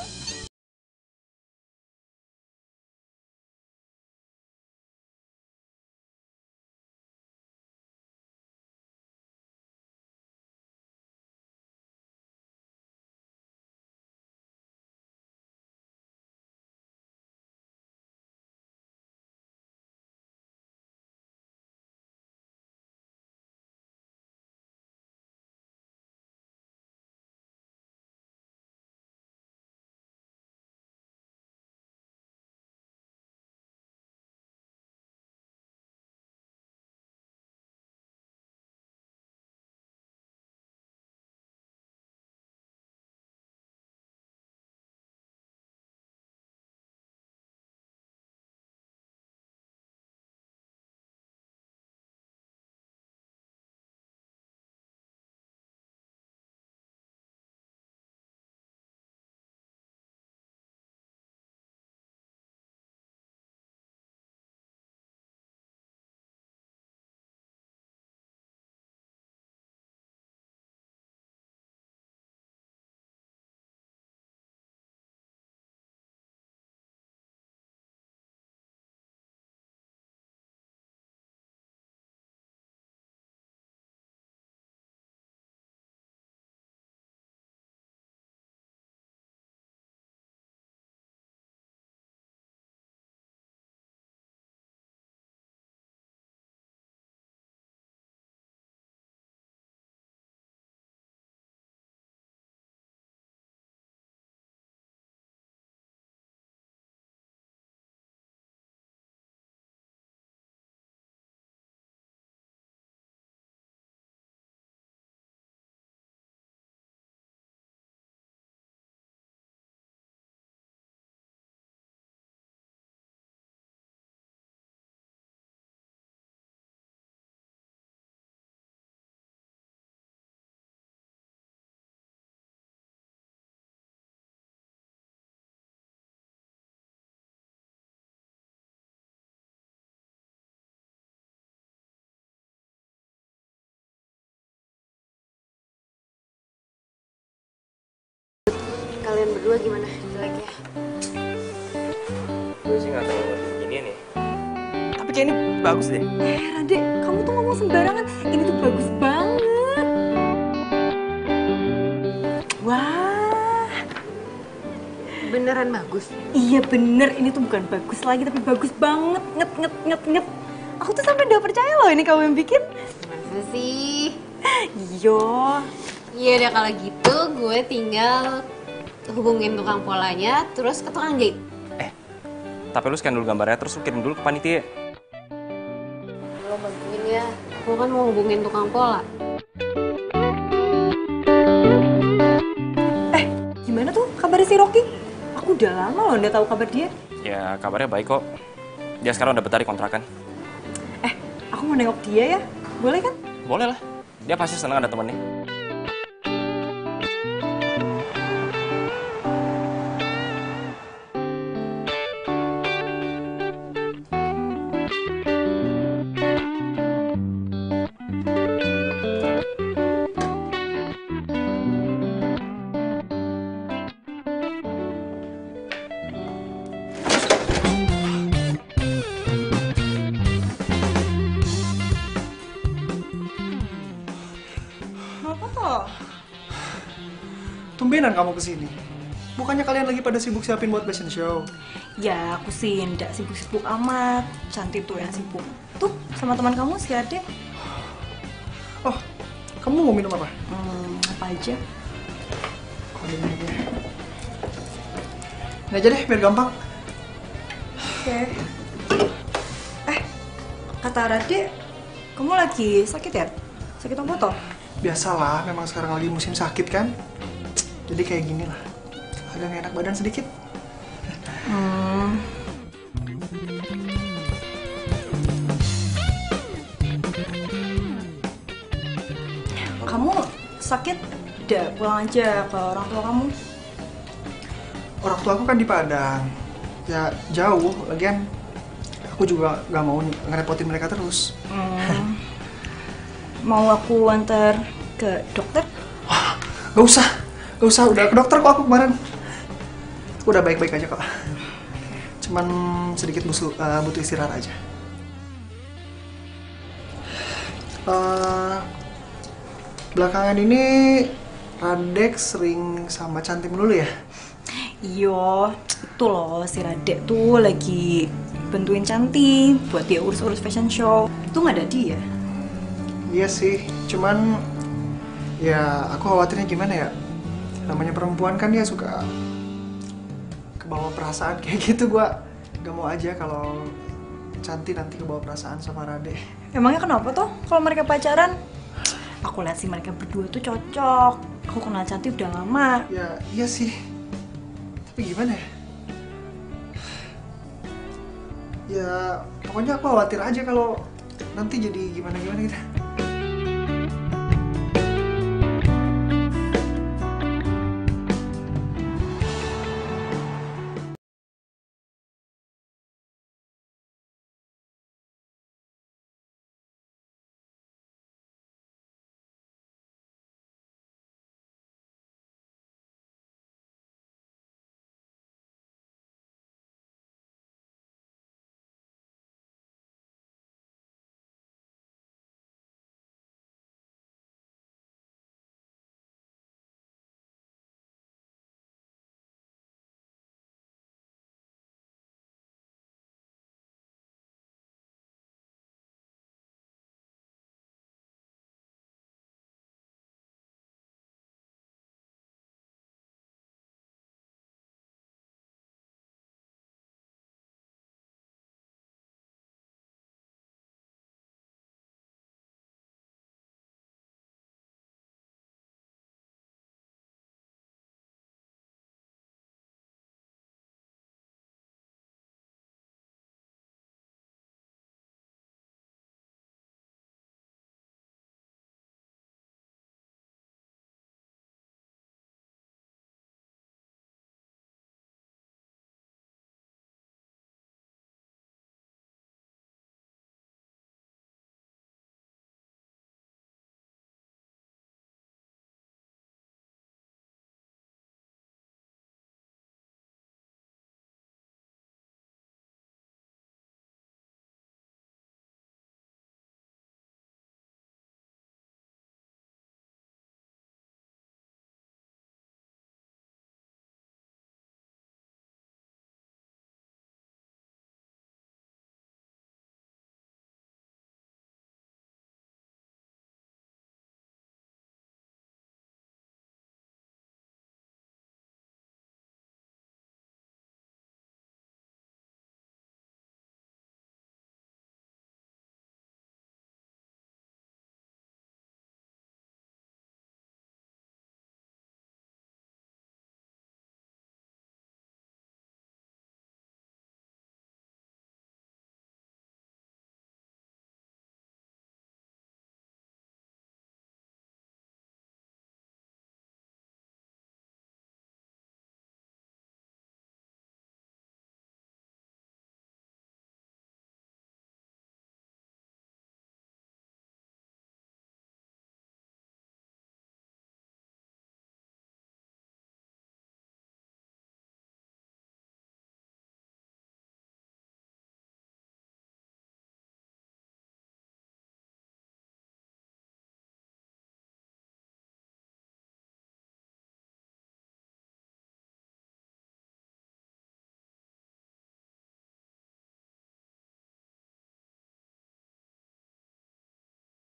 gimana jeleknya? Gue sih nggak terlalu ginian ya. Tapi kayak ini bagus deh. Rade, kamu tuh ngomong sembarangan. Ini tuh bagus banget. Wah, Beneran bagus? iya bener. Ini tuh bukan bagus lagi, tapi bagus banget. Nget. Aku tuh sampai udah percaya loh ini kamu yang bikin. Masa sih? Iya. Iya udah kalau gitu gue tinggal hubungin tukang polanya terus ke tukang jahit. Tapi lu scan dulu gambarnya, terus lu kirim dulu ke panitia. Lo bantuin ya, gue kan mau hubungin tukang pola. Gimana tuh kabar si Rocky? Aku udah lama loh nggak tahu kabar dia. Ya kabarnya baik kok. Dia sekarang udah betah di kontrakan. Aku mau nengok dia ya. Boleh kan? Boleh lah. Dia pasti senang ada temennya. Apa toh? Tumbenan kamu kesini. Bukannya kalian lagi pada sibuk siapin buat fashion show? Ya aku sih ndak sibuk-sibuk amat. Cantik tuh yang sibuk. Tuh sama teman kamu si Ade. Oh, kamu mau minum apa? Apa aja? Ini aja. Ini aja deh, biar gampang. Oke. Kata Rade, kamu lagi sakit ya? Sakit apa toh? Biasalah, memang sekarang lagi musim sakit kan. Jadi kayak gini lah. Agak nggak enak badan sedikit. Kamu sakit? Udah pulang aja ke orang tua kamu. Orang tua aku kan di Padang. Ya jauh, lagian aku juga nggak mau ngerepotin mereka terus. Mau aku antar ke dokter? Gak usah, udah ke dokter kok aku kemarin. Aku udah baik-baik aja kok. Cuman sedikit butuh istirahat aja. Belakangan ini Radek sering sama Cantim dulu ya? Iya, itu loh si Radek tuh lagi bantuin Cantik buat dia urus-urus fashion show. Itu nggak ada dia. Iya sih, cuman ya aku khawatirnya gimana ya? Namanya perempuan kan dia suka kebawa perasaan kayak gitu. Gua gak mau aja kalau Cantik nanti kebawa perasaan sama Rade. Emangnya kenapa tuh kalau mereka pacaran? Aku lihat sih mereka berdua tuh cocok. Aku kenal Cantik udah lama. Ya iya sih, tapi gimana ya? Ya pokoknya aku khawatir aja kalau nanti jadi gimana-gimana gitu.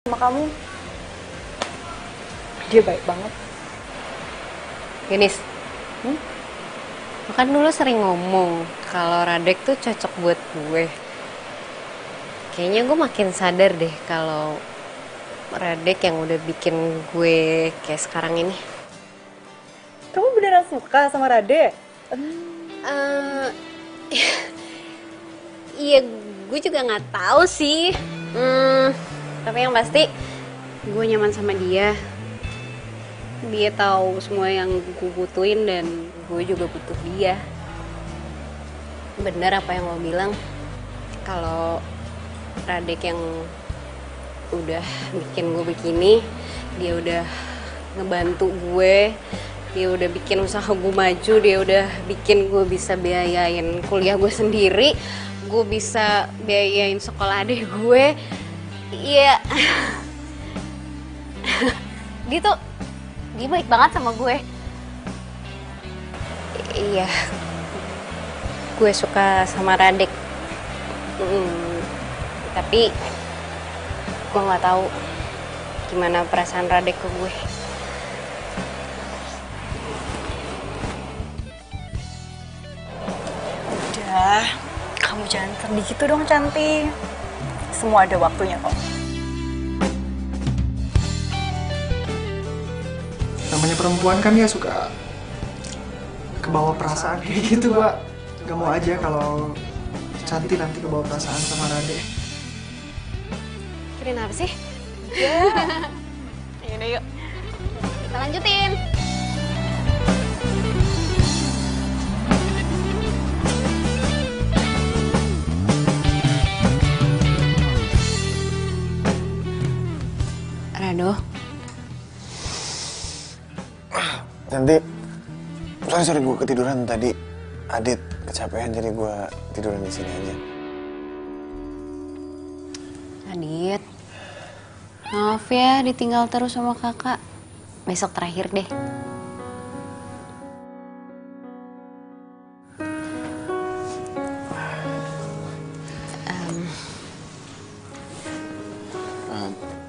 sama kamu. Dia baik banget. Genis, lo kan dulu sering ngomong kalau Radek tuh cocok buat gue. Kayaknya gue makin sadar deh kalau Radek yang udah bikin gue kayak sekarang ini. Kamu beneran suka sama Rade? Iya, gue juga nggak tahu sih. Tapi yang pasti gue nyaman sama dia. Dia tahu semua yang gue butuhin dan gue juga butuh dia. Bener apa yang lo bilang, kalau Radek yang udah bikin gue begini, dia udah ngebantu gue, dia udah bikin usaha gue maju, dia udah bikin gue bisa biayain kuliah gue sendiri, gue bisa biayain sekolah adik gue. Iya, dia baik banget sama gue. Iya, gue suka sama Radek. Tapi gue nggak tahu gimana perasaan Radek ke gue. Udah, kamu jangan sedih gitu dong, cantik. Semua ada waktunya kok. Namanya perempuan kan ya suka kebawa perasaan kayak gitu, Mbak. Gak mau aja kalau Cantik nanti kebawa perasaan sama Rade. Kirain apa sih? Yaudah yuk. Kita lanjutin. Rado. Cantik, sorry gue ketiduran tadi. Adit kecapean jadi gue tiduran di sini aja. Adit, maaf ya ditinggal terus sama kakak. Besok terakhir deh.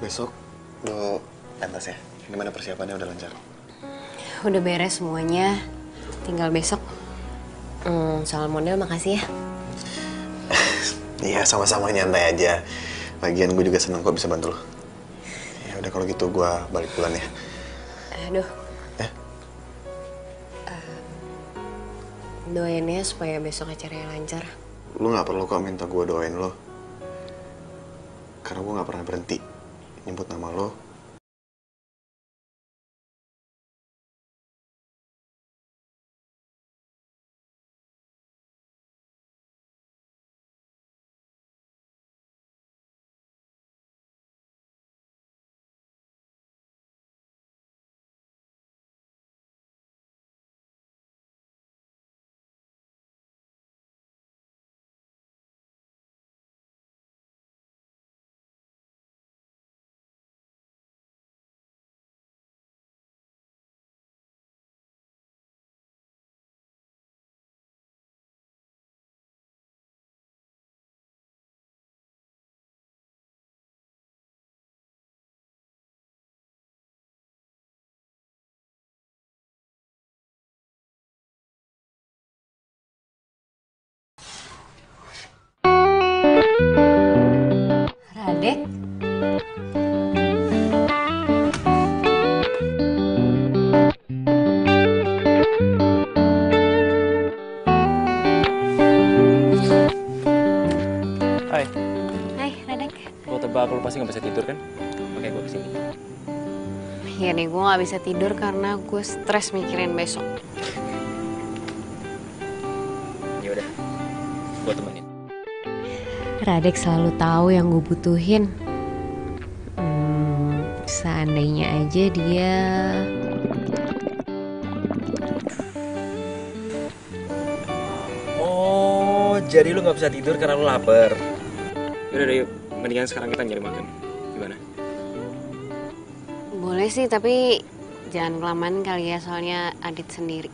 Besok lo pentas ya? Gimana persiapannya, udah lancar? Udah beres semuanya, tinggal besok. Soal model makasih ya. Iya, sama-sama, nyantai aja. Lagian gue juga seneng kok bisa bantu lo. Ya udah kalau gitu gue balik pulang ya. Aduh. Doain ya supaya besok acaranya lancar. Lo nggak perlu kok minta gue doain lo. Karena gue nggak pernah berhenti nyebut nama lo. Radek. Hai. Hai, Radek. Gue tebak lu pasti nggak bisa tidur kan? Makanya gue kesini. Iya nih, gue gak bisa tidur karena gue stres mikirin besok. Ya udah, gue temenin. Radek selalu tahu yang gue butuhin. Seandainya aja dia... Oh, jadi lu nggak bisa tidur karena lu lapar. Yaudah deh, yuk. Mendingan sekarang kita nyari makan. Gimana? Boleh sih, tapi jangan kelamaan kali ya, soalnya Adit sendiri.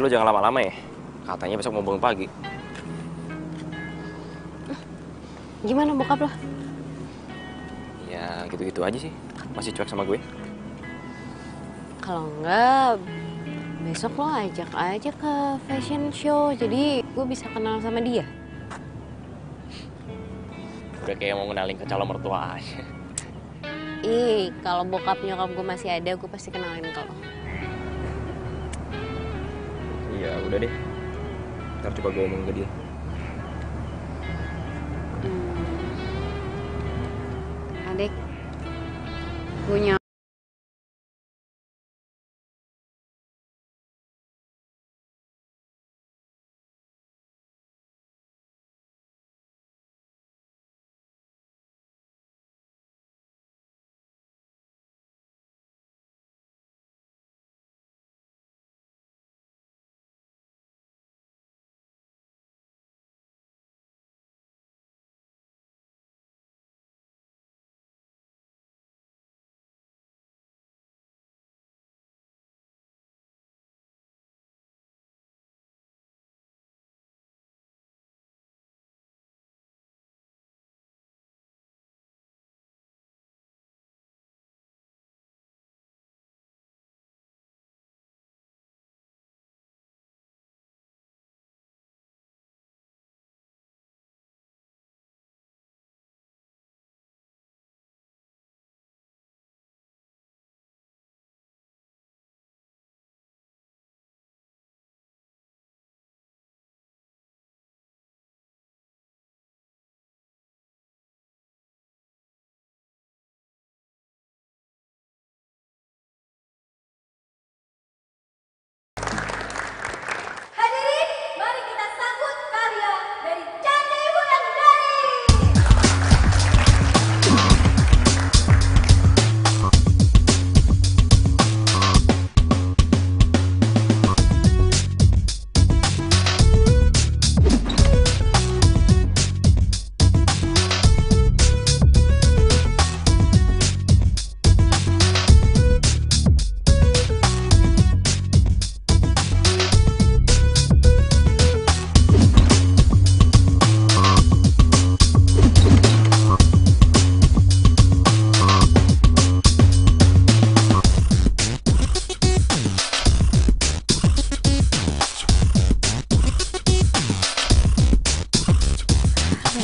lo jangan lama-lama ya. Katanya besok mau bangun pagi. Gimana bokap lo? Ya gitu-gitu aja sih. Masih cuek sama gue. Kalau enggak, besok lo ajak aja ke fashion show. Jadi gue bisa kenal sama dia. Udah kayak mau ngenalin ke calon mertua aja. Ih, kalau bokap nyokap gue masih ada, gue pasti kenalin ke lo. Iya, udah deh. Ntar coba gue ngomong ke dia. Adek, punya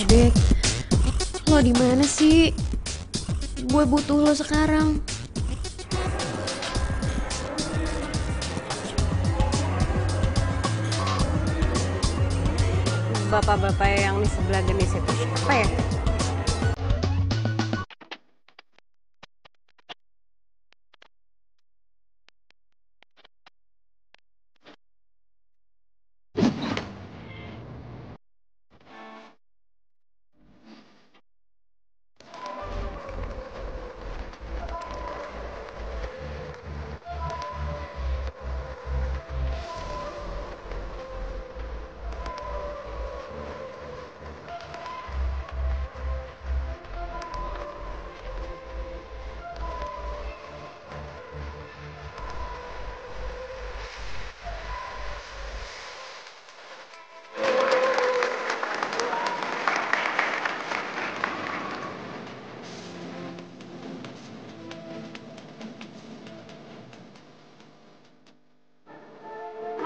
Adek, lo di mana sih? Gue butuh lo sekarang. Bapak-bapak yang di sebelah genis itu siapa ya?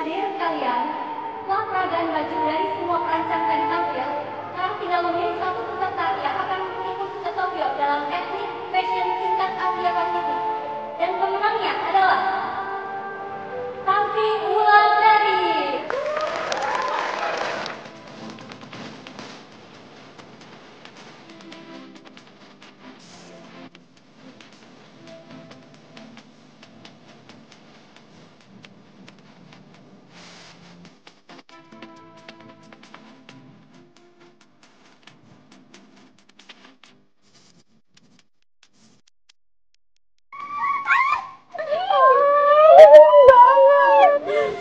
Hadirin sekalian, setelah peragaan baju dari semua perancang tadi tampil, sekarang tinggal memilih satu peserta yang akan mengikuti tutorial dalam teknik fashion tingkat Asia Pasifik. Dan pemenangnya adalah Safi Wulandari.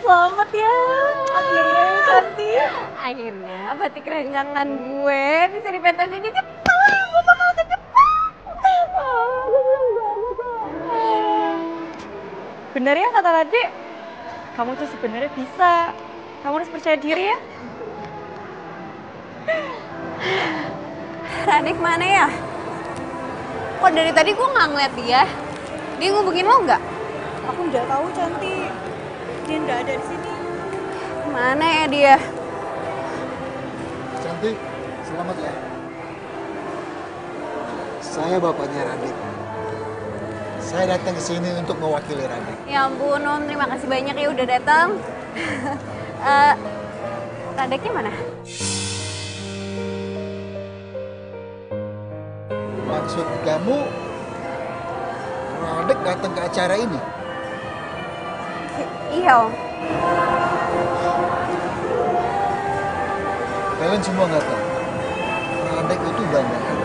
Selamat ya, akhirnya Santi. Akhirnya batik renggangan gue bisa dipentaskan di Jepang. Gue bakal ke Jepang. Bener ya kata Ladi? Kamu tuh sebenarnya bisa. Kamu harus percaya diri ya. Radek mana ya? Kok dari tadi gue nggak ngeliat dia? Dia ngubungin lo nggak? Aku nggak tahu, Cantik. Dia nggak ada di sini. Mana ya dia? Cantik, selamat ya. Saya bapaknya Radit. Saya datang ke sini untuk mewakili Radit. Ya ampun, Om. Terima kasih banyak ya udah datang. Radeknya mana? Maksud kamu, Radit datang ke acara ini? Iya, Om. Kalian semua nggak tahu. Radit itu udah nggak ada.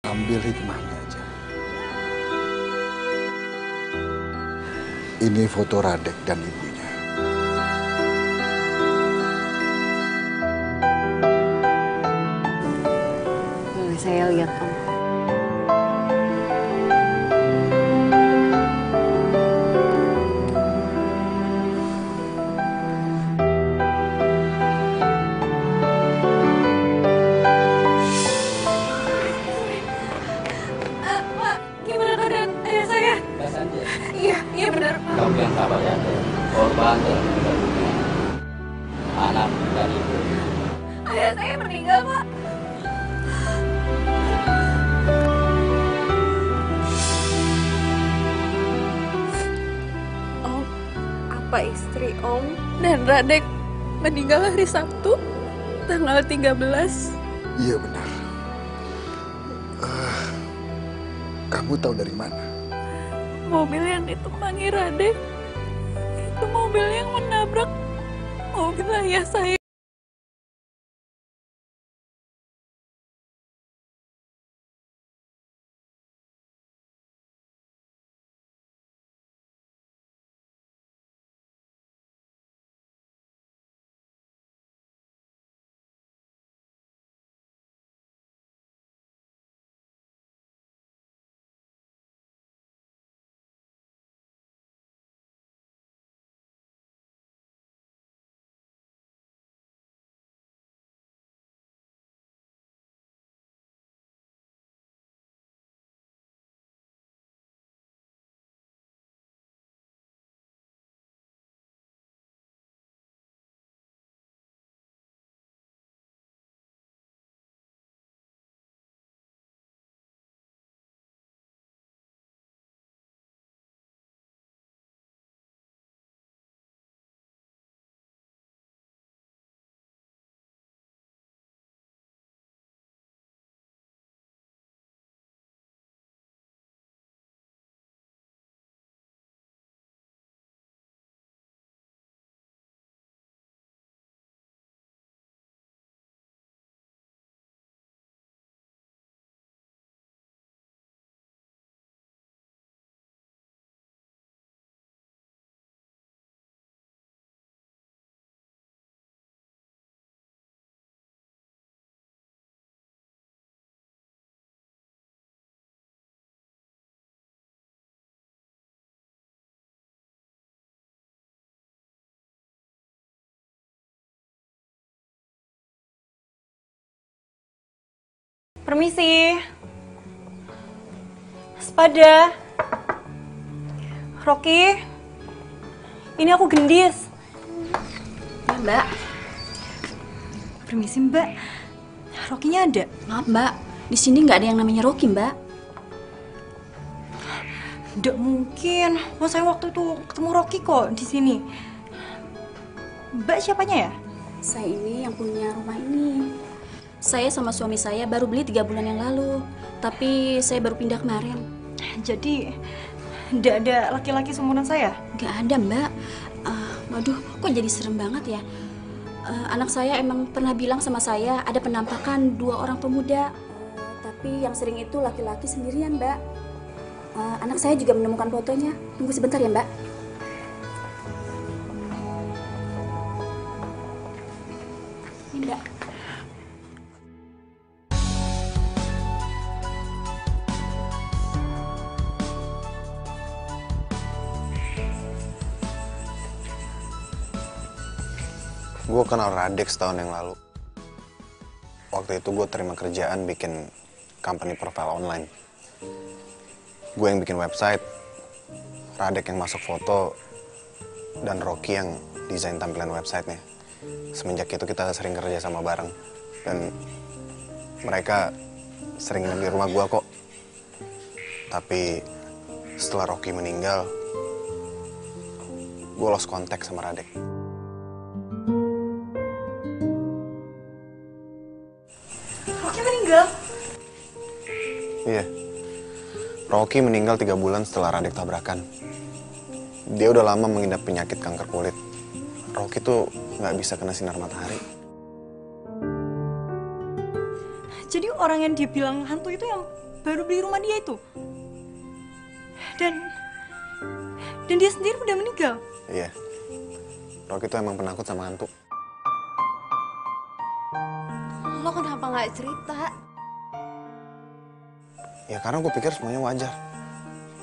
Ambil hikmahnya aja. Ini foto Radek dan ibunya. Boleh saya lihat, Om? Gimana keadaan ayah saya? Iya benar. Kamu yang sabar ya. Korban telah meninggal dunia. Anak dan ibu. Ayah saya meninggal, Pak. Om, apa istri Om dan Radek meninggal hari Sabtu, tanggal 13? Iya benar. Kamu tahu dari mana? Mobil yang ditumpangi Radek, itu mobil yang menabrak mobil ayah saya. Permisi. Sepada. Rocky. Ini aku Gendis. Ya, Mbak. Permisi, Mbak. Rocky-nya ada? Maaf, Mbak. Di sini nggak ada yang namanya Rocky, Mbak. Nggak mungkin. Oh, saya waktu itu ketemu Rocky kok di sini. Mbak siapanya ya? Saya ini yang punya rumah ini. Saya sama suami saya baru beli 3 bulan yang lalu. Tapi saya baru pindah kemarin. Jadi, nggak ada laki-laki seumuran saya? Nggak ada, Mbak. Waduh, kok jadi serem banget ya? Anak saya emang pernah bilang sama saya ada penampakan 2 orang pemuda. Tapi yang sering itu laki-laki sendirian, Mbak. Anak saya juga menemukan fotonya. Tunggu sebentar ya, Mbak. Ini, Mbak. Gue kenal Radek setahun yang lalu. Waktu itu gue terima kerjaan bikin company profile online. Gue yang bikin website, Radek yang masuk foto, dan Rocky yang desain tampilan websitenya. Semenjak itu kita sering kerja sama bareng. Dan mereka sering nginep di rumah gue kok. Tapi setelah Rocky meninggal, gue lost kontak sama Radek. Rocky meninggal? Iya. Rocky meninggal 3 bulan setelah Radek tabrakan. Dia udah lama mengidap penyakit kanker kulit. Rocky tuh nggak bisa kena sinar matahari. Jadi orang yang dia bilang hantu itu yang baru beli rumah dia itu? Dan dia sendiri udah meninggal? Iya. Rocky tuh emang penakut sama hantu. Lo kenapa nggak cerita? Ya karena gue pikir semuanya wajar.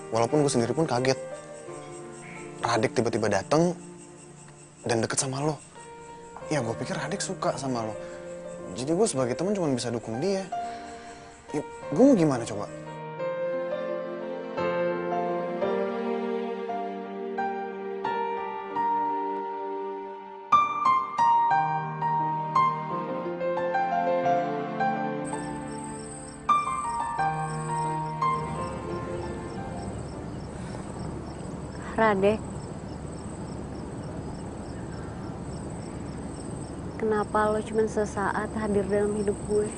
Walaupun gue sendiri pun kaget. Radek tiba-tiba dateng dan deket sama lo. Ya gue pikir Radek suka sama lo. Jadi gue sebagai teman cuma bisa dukung dia. Ya, gue mau gimana coba? Radek, kenapa lo cuma sesaat hadir dalam hidup gue?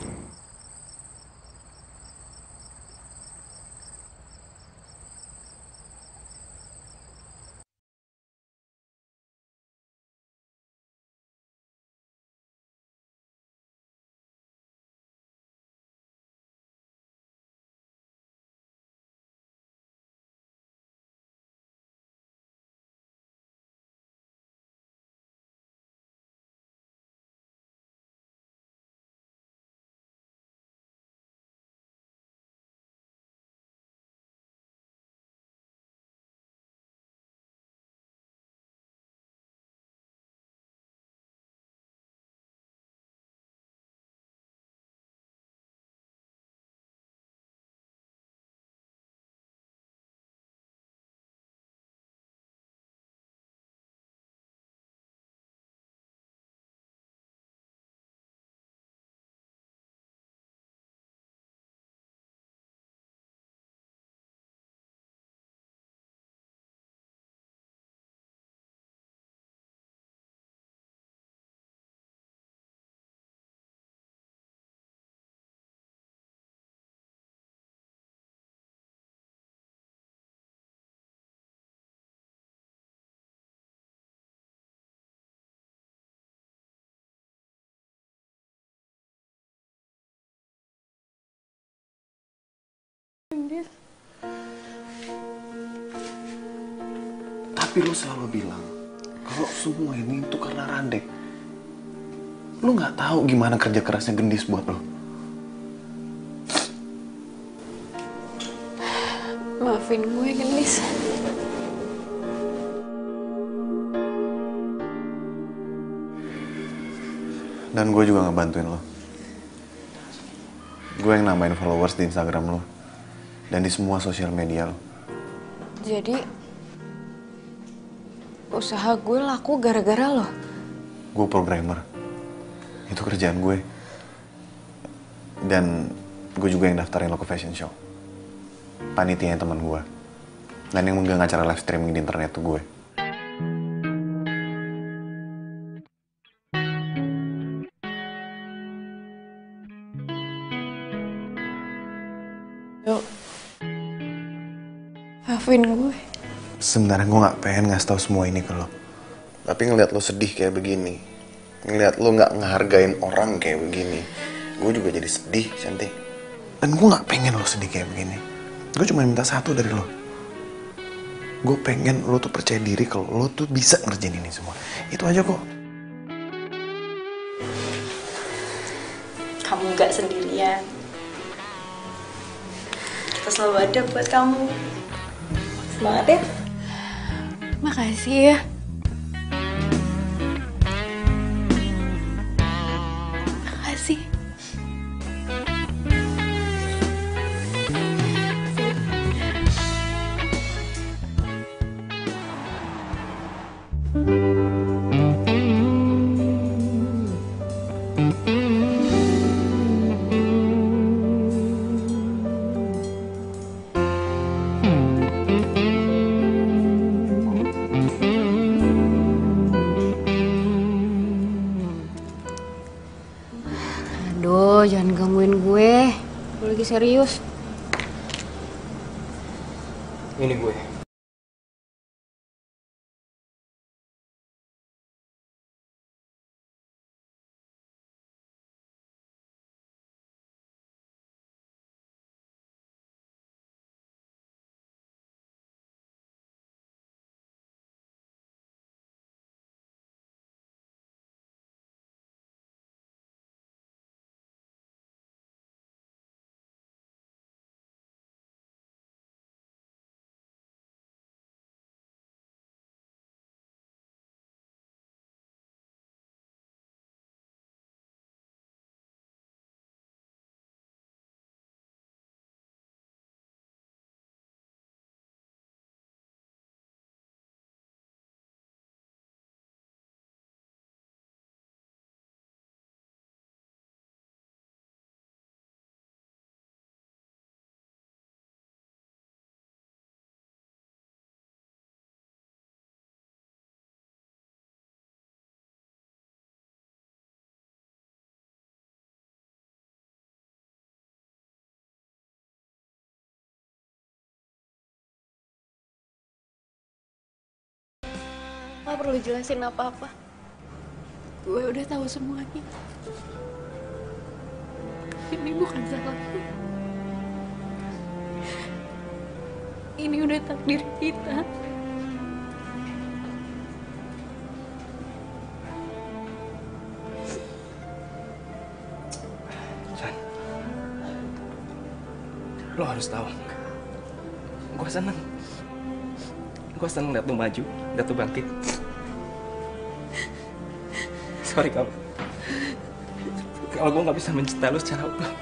Tapi lu selalu bilang kalau semua ini itu karena Radek. Lu nggak tahu gimana kerja kerasnya Gendis buat lo. Maafin gue, Gendis. Dan gue juga ngebantuin lo. Gue yang nambahin followers di Instagram lo. Dan di semua sosial media lo. Jadi usaha gue laku gara-gara lo? Gue programmer. Itu kerjaan gue. Dan gue juga yang daftarin lo ke fashion show. Panitianya teman gue. Dan yang megang acara live streaming di internet tuh gue. Yuk, maafin gue. Sebenarnya gue gak pengen ngasih tau semua ini ke lo. Tapi ngeliat lo sedih kayak begini, ngeliat lo gak ngehargain orang kayak begini, gue juga jadi sedih, Cantik. Dan gue gak pengen lo sedih kayak begini. Gue cuma minta satu dari lo. Gue pengen lo tuh percaya diri kalau lo tuh bisa ngerjain ini semua. Itu aja kok. Kamu gak sendirian. Kita selalu ada buat kamu. Semangat ya. Makasih ya. Makasih. Aduh, jangan gangguin gue. Gue lagi serius. Ini gue. Gak perlu jelasin apa-apa. Gue udah tahu semuanya. Ini bukan salahku. Ini udah takdir kita. San, lo harus tahu. Gue seneng. Gue seneng liat lo maju, liat lo bangkit. Sorry kalau gue nggak bisa mencintai lo secara utuh.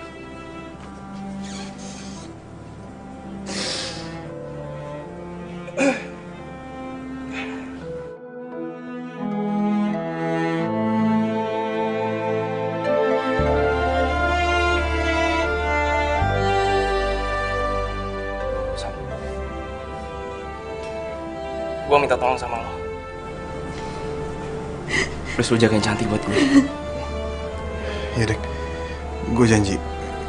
Gue minta tolong sama lo. Terus lo jagain Cantik buat gue. Iya, Dek. Gue janji,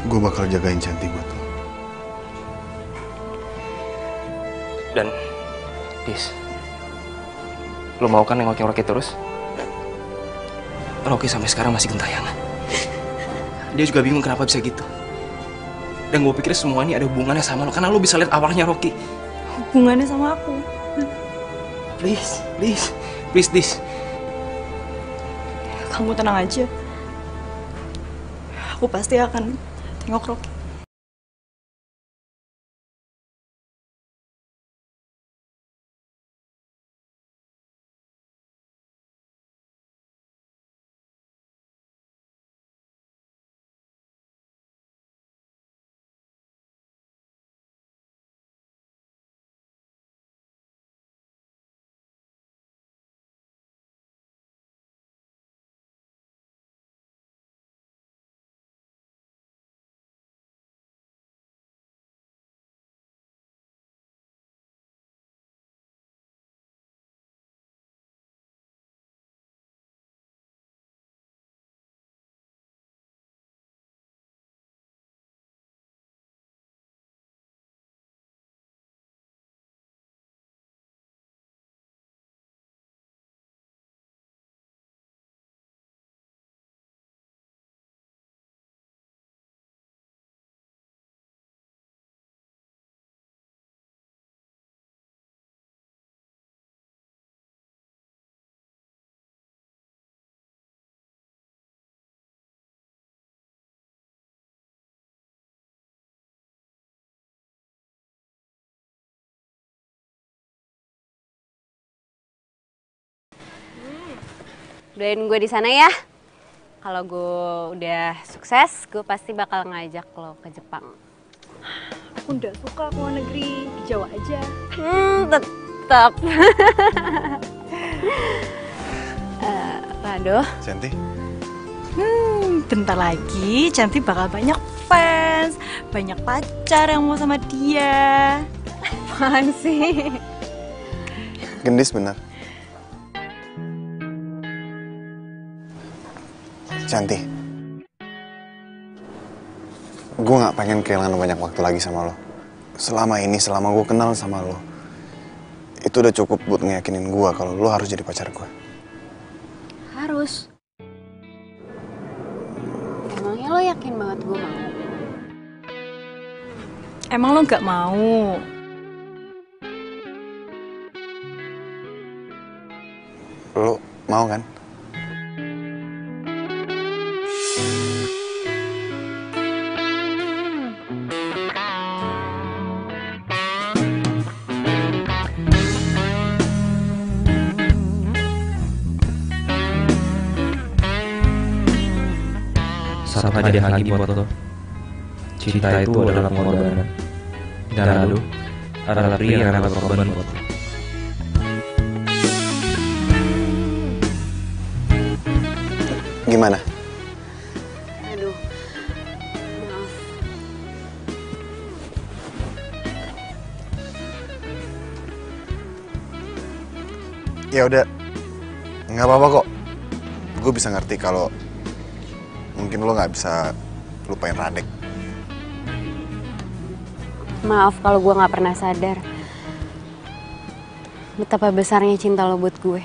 gue bakal jagain Cantik buat lo. Dan, Dis, lo mau kan nengokin Rocky terus? Rocky sampai sekarang masih gentayangan. Dia juga bingung kenapa bisa gitu. Dan gue pikir semua ini ada hubungannya sama lo, karena lo bisa lihat awalnya Rocky. Hubungannya sama aku. Please, please, please, Dis. Kamu tenang aja. Aku pasti akan tengok Rocky. Doain gue di sana ya. Kalau gue udah sukses, gue pasti bakal ngajak lo ke Jepang. Aku nggak suka ke luar negeri, di Jawa aja. Tetap. Rado. Cantik. Bentar lagi Cantik bakal banyak fans, banyak pacar yang mau sama dia. Apaan sih? Gendis bener. Cantik. Gue gak pengen kehilangan banyak waktu lagi sama lo. Selama ini, selama gue kenal sama lo, itu udah cukup buat ngeyakinin gue kalau lo harus jadi pacar gue. Harus. Emangnya lo yakin banget gue mau? Emang lo nggak mau? Lo mau kan? Satu hadiah lagi buat lo. Cinta itu adalah pengorbanan. Dan lo adalah pria yang rela berkorban buat lo. Gimana? Aduh, maaf. Ya udah, nggak apa-apa kok. Gue bisa ngerti kalau mungkin lo nggak bisa lupain Radek. Maaf kalau gue nggak pernah sadar betapa besarnya cinta lo buat gue.